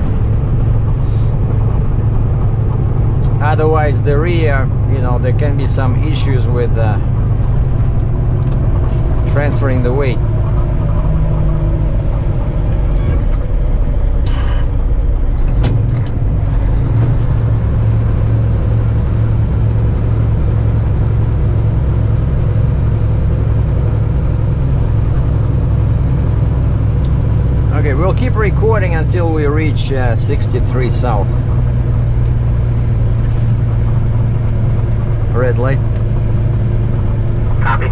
Otherwise the rear, you know, there can be some issues with transferring the weight. Okay, we'll keep recording until we reach 63 south. Red light. Copy.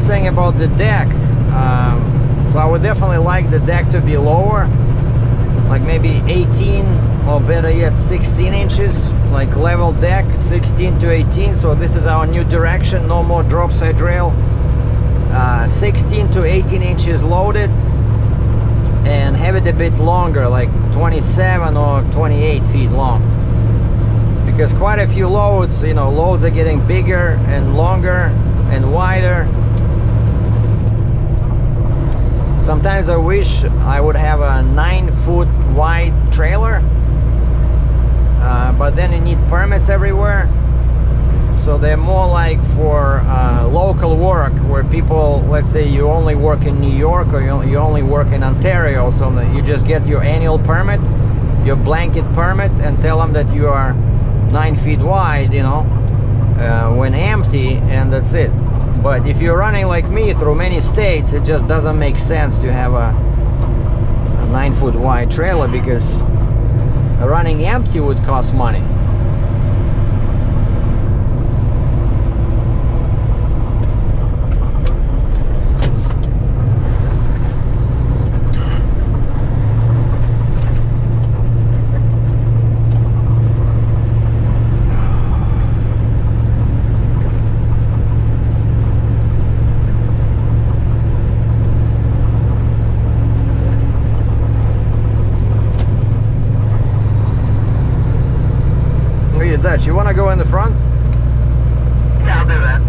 Saying about the deck, so I would definitely like the deck to be lower, like maybe 18 or better yet 16 inches, like level deck, 16 to 18. So this is our new direction, no more drop side rail. 16 to 18 inches loaded, and have it a bit longer, like 27 or 28 feet long, because quite a few loads, you know, loads are getting bigger and longer and wider. Sometimes I wish I would have a 9-foot wide trailer, but then you need permits everywhere. So they're more like for local work, where people, let's say you only work in New York or you only work in Ontario, so you just get your annual permit, your blanket permit, and tell them that you are 9 feet wide, you know, when empty, and that's it. But if you're running like me through many states, it just doesn't make sense to have a 9-foot wide trailer, because running empty would cost money. Dutch, you want to go in the front? Yeah, I'll do that.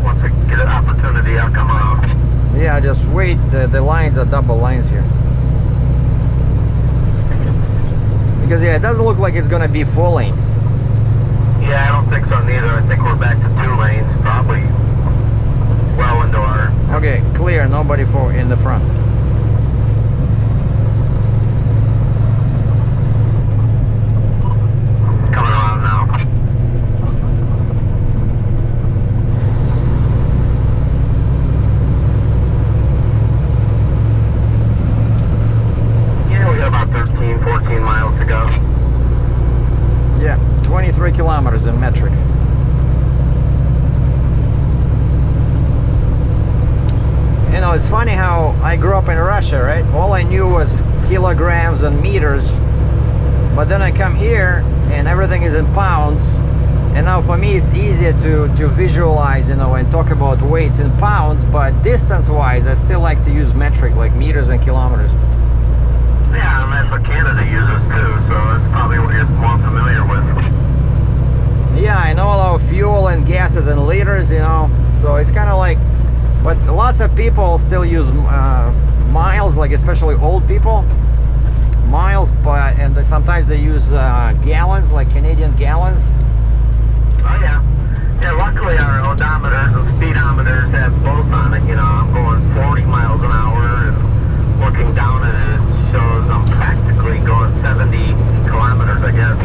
Once I get an opportunity, I'll come around. Yeah, just wait. The lines are double lines here. Because yeah, it doesn't look like it's going to be full lane. Yeah, I don't think so neither. I think we're back to 2 lanes, probably well into our... Okay, clear. Nobody in the front. Yeah, 23 kilometers in metric. You know, it's funny how I grew up in Russia, right? All I knew was kilograms and meters, but then I come here and everything is in pounds, and now for me it's easier to visualize, you know, and talk about weights in pounds, but distance wise I still like to use metric, like meters and kilometers. Yeah, and that's what Canada uses too, so that's probably what you're more familiar with. Yeah, I know about fuel and gases and liters, you know, so it's kind of like, but lots of people still use miles, like especially old people, miles, but and sometimes they use gallons, like Canadian gallons. Oh yeah. Yeah, luckily our odometers and speedometers have both on it. You know, I'm going 40 miles an hour and looking down at it, it shows I'm practically going 70 kilometers, I guess.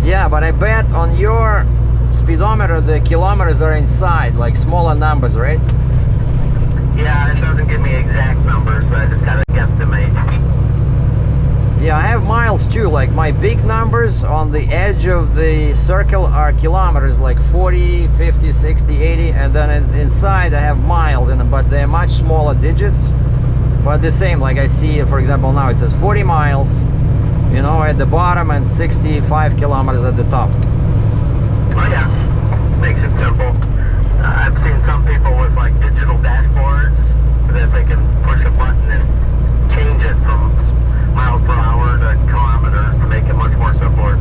Yeah, but I bet on your speedometer the kilometers are inside, like smaller numbers, right? Yeah, it doesn't give me exact numbers, but I just gotta guesstimate. Yeah, I have miles too, like my big numbers on the edge of the circle are kilometers, like 40, 50, 60, 80, and then inside I have miles, but they're much smaller digits, but the same, like I see, for example, now it says 40 miles, you know, at the bottom and 65 kilometers at the top. Oh yeah, makes it simple. I've seen some people with like digital dashboards that they can push a button and change it from miles per hour to kilometers to make it much more simpler.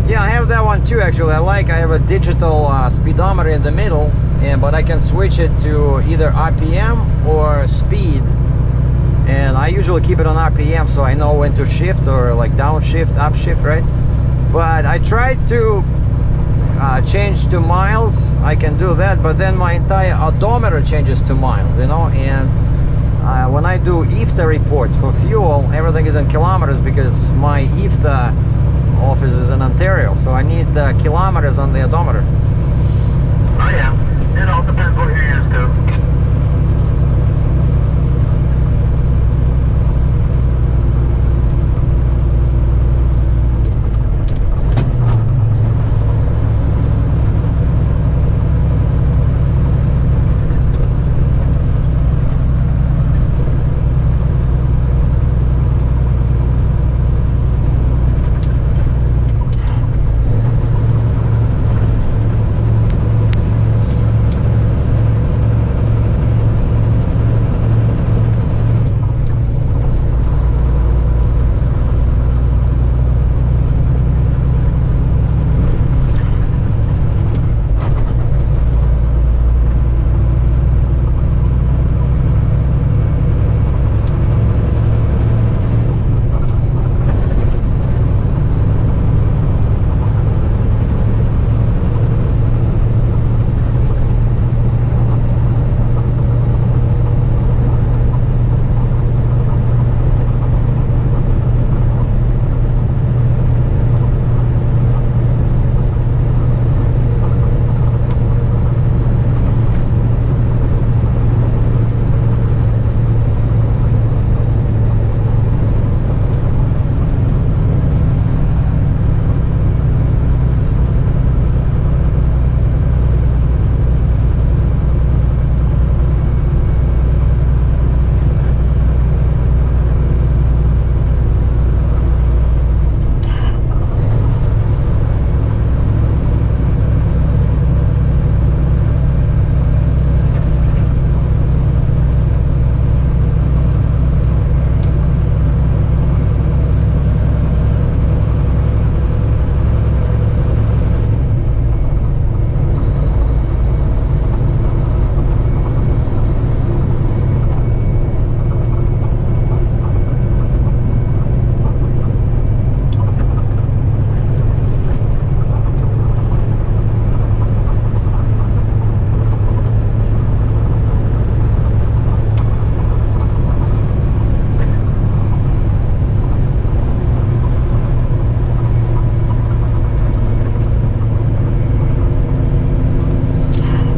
Yeah, I have that one too actually. I have a digital speedometer in the middle, but I can switch it to either RPM or speed, and I usually keep it on RPM so I know when to shift or like downshift, upshift, right? But I tried to change to miles. I can do that, but then my entire odometer changes to miles, you know, and when I do IFTA reports for fuel, everything is in kilometers because my IFTA office is in Ontario, so I need kilometers on the odometer. Oh yeah, it all depends what you're used to.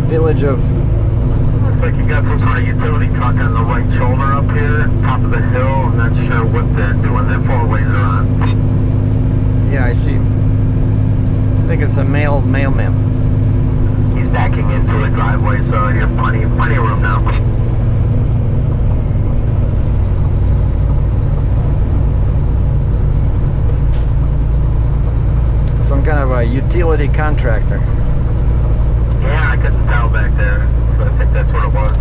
Village of... Looks like you got some sort of utility truck on the right shoulder up here, top of the hill. I'm not sure what they're doing. Their four ways are on. Yeah, I see. I think it's a mailman. He's backing into a driveway, so you have plenty of room now. Some kind of a utility contractor. Yeah, I couldn't tell back there, so I think that's what it was.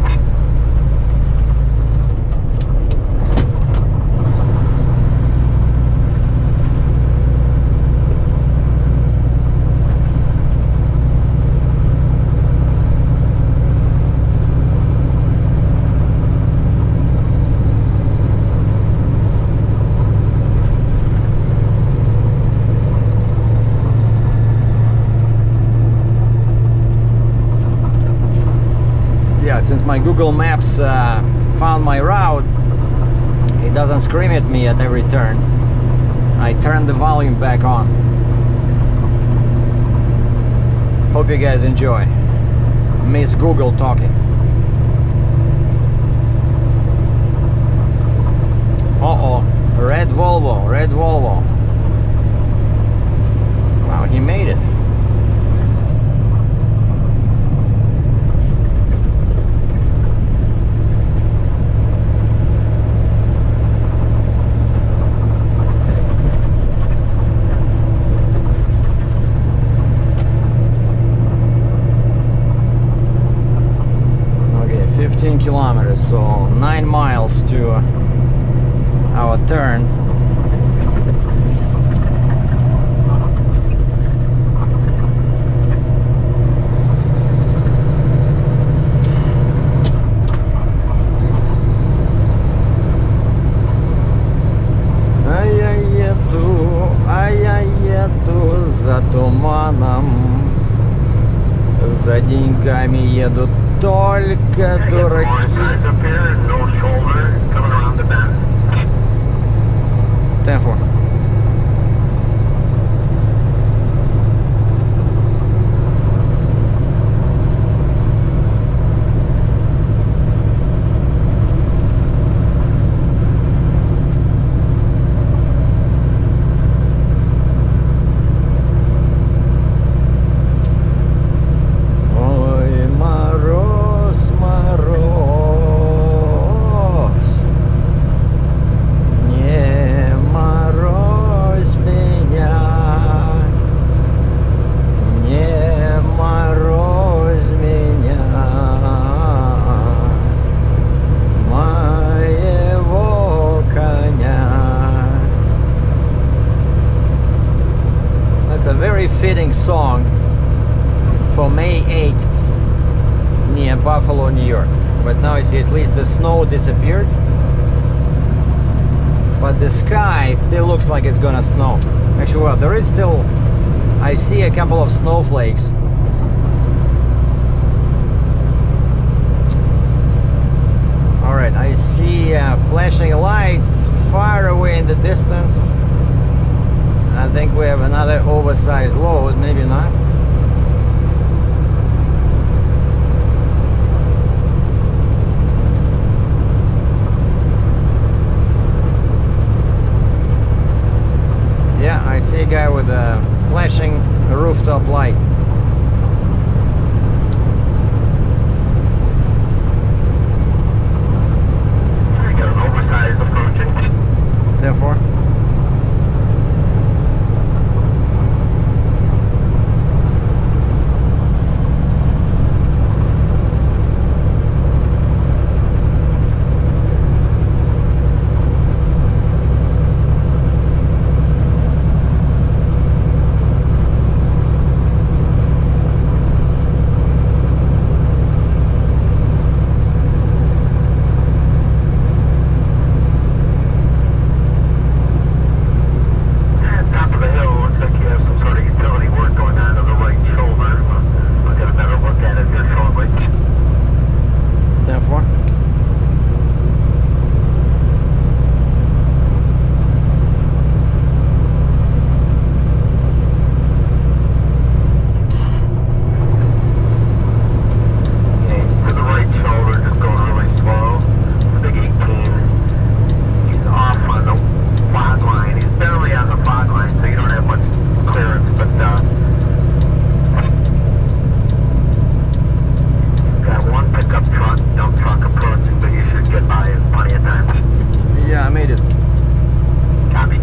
yeah, since my Google Maps found my route, it doesn't scream at me at every turn. I turned the volume back on. Hope you guys enjoy. Miss Google talking. Uh-oh, red Volvo, red Volvo. Wow, he made it. Okay, 15 kilometers, so 9 miles to our turn. А я еду за туманом, за деньгами едут только дураки. 10-4. Ой, мороз, мороз, не морозь меня, не морозь меня, моего коня. That's a very fitting song for May 8th near Buffalo, New York. But now you see at least the snow disappeared, but the sky still looks like it's gonna snow. Actually, well, there is still, I see a couple of snowflakes. Alright, I see flashing lights far away in the distance. I think we have another oversized load, maybe not. Yeah, I see a guy with a flashing rooftop light. I got an oversized approaching. Therefore. Top of the hill, looks like you have some sort of utility work going on the right shoulder. I'll get a better look at it here shortly. Therefore. To the right shoulder, just going really slow. The big 18. He's off on the fog line. He's barely on the fog line, so you don't have much clearance. But got one pickup truck, dump truck approaching, but you should get by in plenty of time. Yeah, I made it. Copy.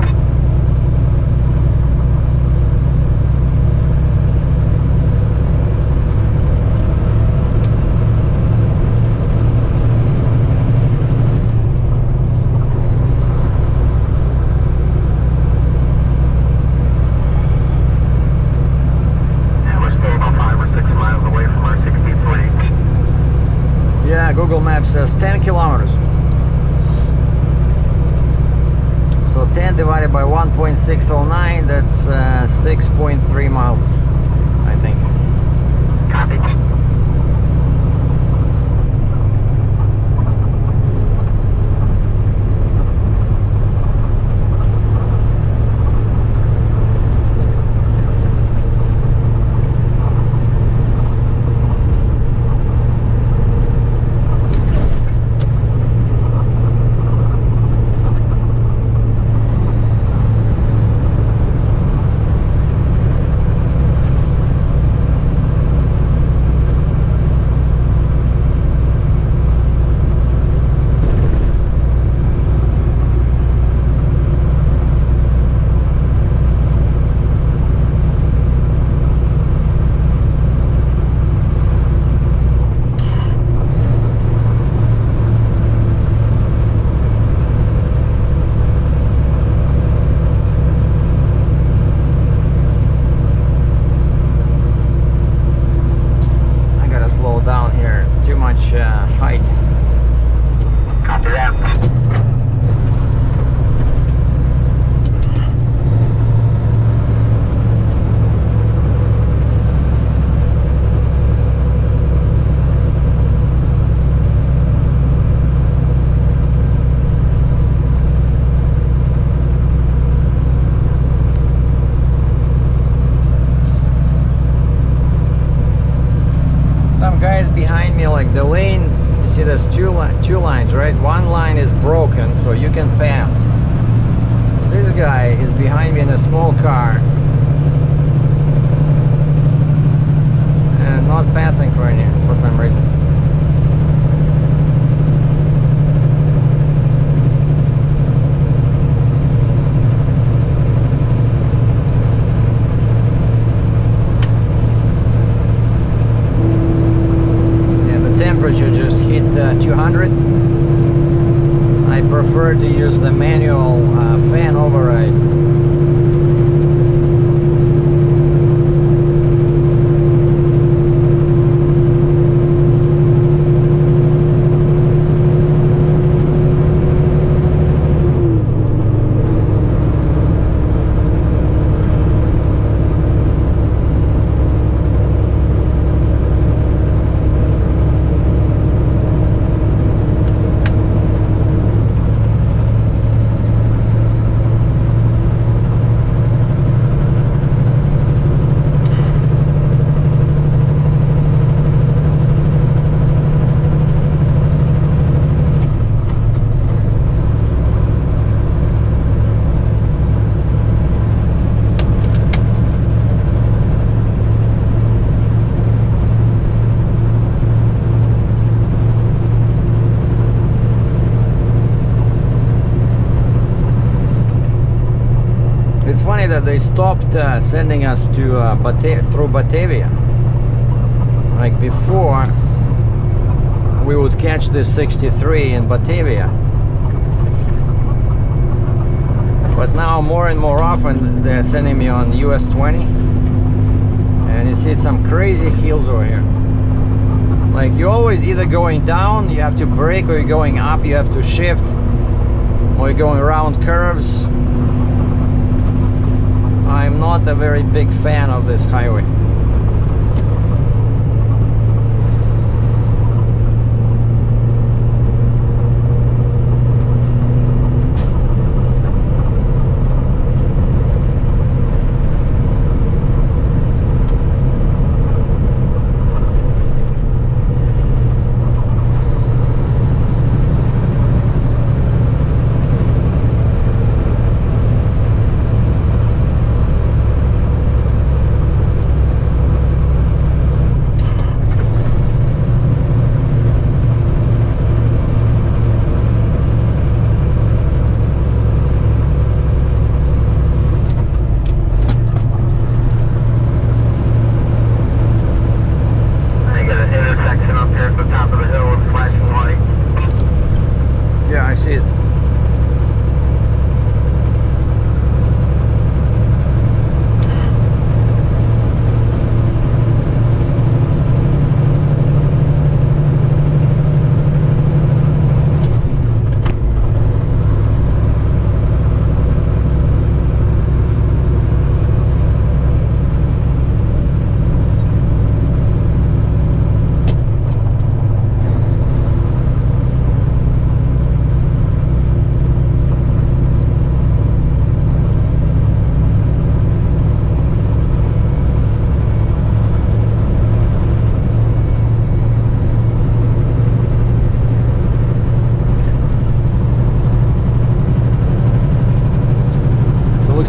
Google Maps says 10 kilometers. So 10 divided by 1.609, that's 6.3 miles, I think. Copy. height. Copy that. Some guys behind me, like the lane, you see there's two lines, right? One line is broken, so you can pass. This guy is behind me in a small car and not passing for some reason. Temperature just hit 200. I prefer to use the manual fan override. It's funny that they stopped sending us to through Batavia. Like before, we would catch this 63 in Batavia, but now more and more often they're sending me on US 20, and you see some crazy hills over here. Like you're always either going down, you have to brake, or you're going up, you have to shift, or you're going around curves. I'm not a very big fan of this highway.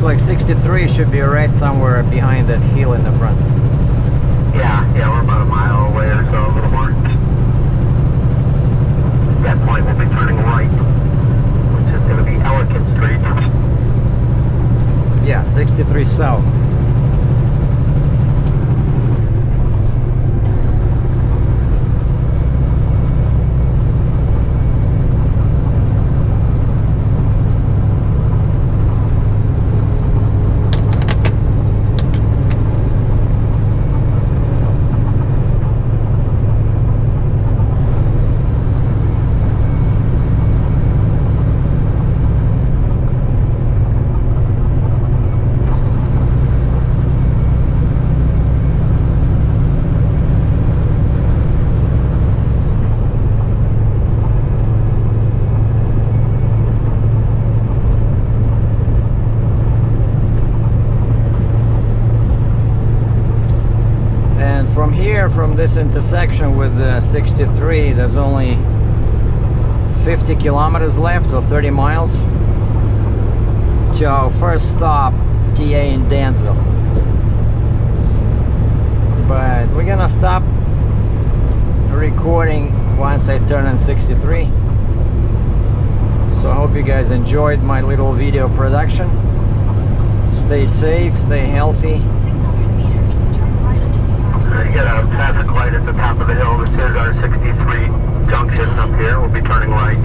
Like 63 should be right somewhere behind that hill in the front. Yeah, we're about a mile away or so, a little more. At that point we'll be turning right, which is going to be Ellicott Street. Yeah, 63 south. here from this intersection with 63, there's only 50 kilometers left, or 30 miles, to our first stop, TA in Dansville. But we're gonna stop recording once I turn in 63. So I hope you guys enjoyed my little video production. Stay safe, stay healthy. 600 meters, turn right onto New York You get a traffic light at the top of the hill. This is our 63 junction up here. We'll be turning right.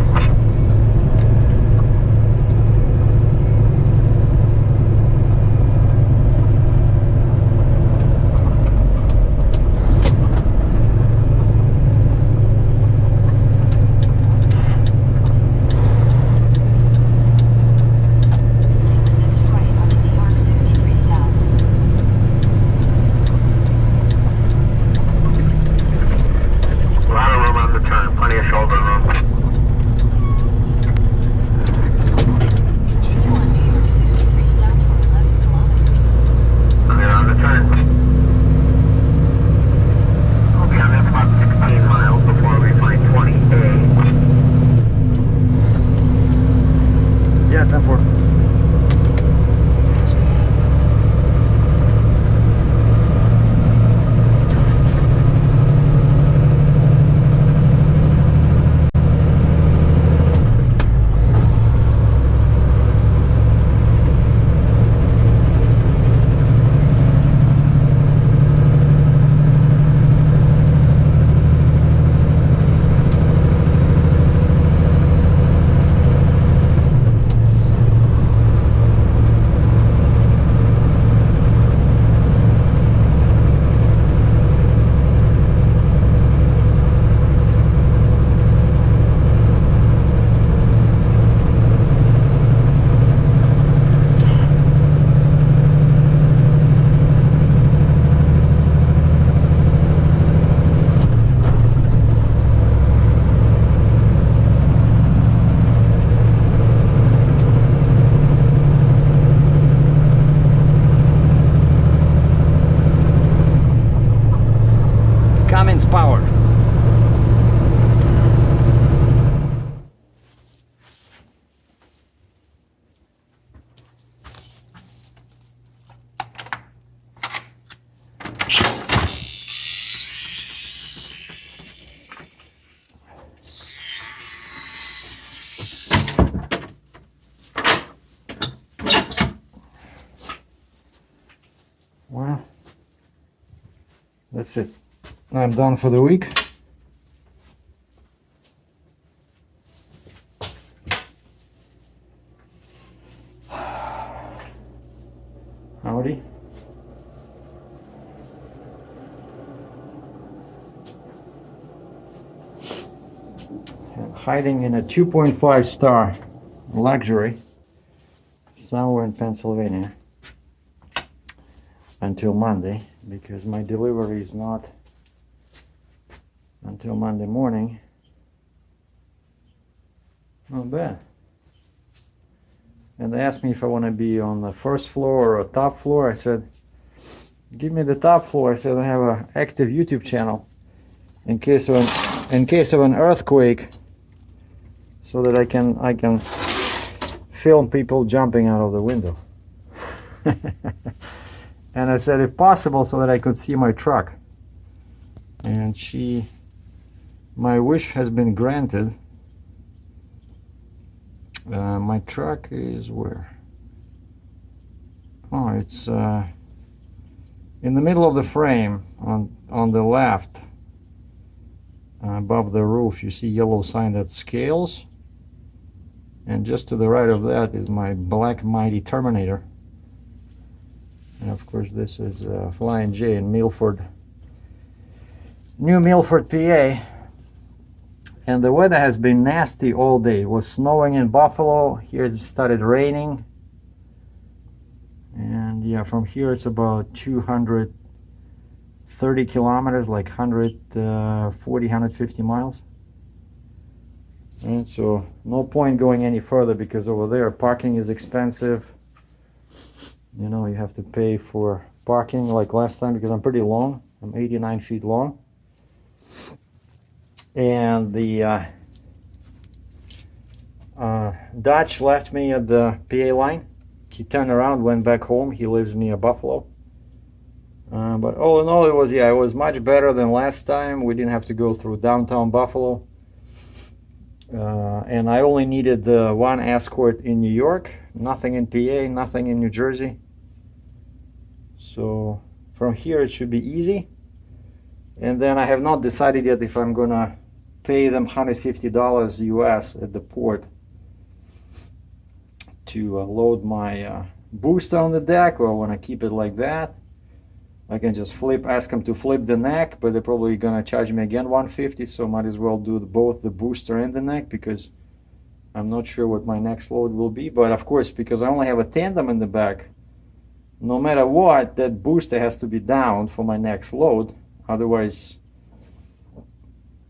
Power. Well, that's it. I'm done for the week. Howdy. I'm hiding in a 2.5 star luxury somewhere in Pennsylvania until Monday, because my delivery is not until Monday morning. Not bad. And they asked me if I want to be on the first floor or top floor. I said, give me the top floor. I said, I have an active YouTube channel in case of an earthquake, so that I can film people jumping out of the window. And I said, if possible, so that I could see my truck. And my wish has been granted. My truck is where? Oh, it's in the middle of the frame on the left, above the roof. You see yellow sign that scales, and just to the right of that is my black mighty Terminator. And of course this is Flying J in Milford, New Milford, PA. And the weather has been nasty all day. It was snowing in Buffalo. Here it started raining. And yeah, from here it's about 230 kilometers, like 140, 150 miles. And so no point going any further, because over there parking is expensive. You know, you have to pay for parking like last time, because I'm pretty long. I'm 89 feet long. And the Dutch left me at the PA line. He turned around, went back home. He lives near Buffalo. But all in all, it was much better than last time. We didn't have to go through downtown Buffalo. And I only needed one escort in New York, nothing in PA, nothing in New Jersey. So from here it should be easy. And then I have not decided yet if I'm gonna pay them $150 US at the port to load my booster on the deck, or when I keep it like that. I can just ask them to flip the neck, but they're probably gonna charge me again $150, so might as well do both the booster and the neck, because I'm not sure what my next load will be. But of course, because I only have a tandem in the back, no matter what, that booster has to be down for my next load. Otherwise,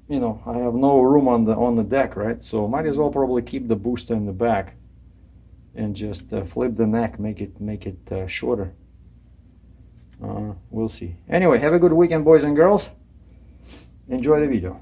you know, I have no room on the deck, right? So might as well probably keep the booster in the back and just flip the neck, make it shorter. We'll see. Anyway, have a good weekend, boys and girls. Enjoy the video.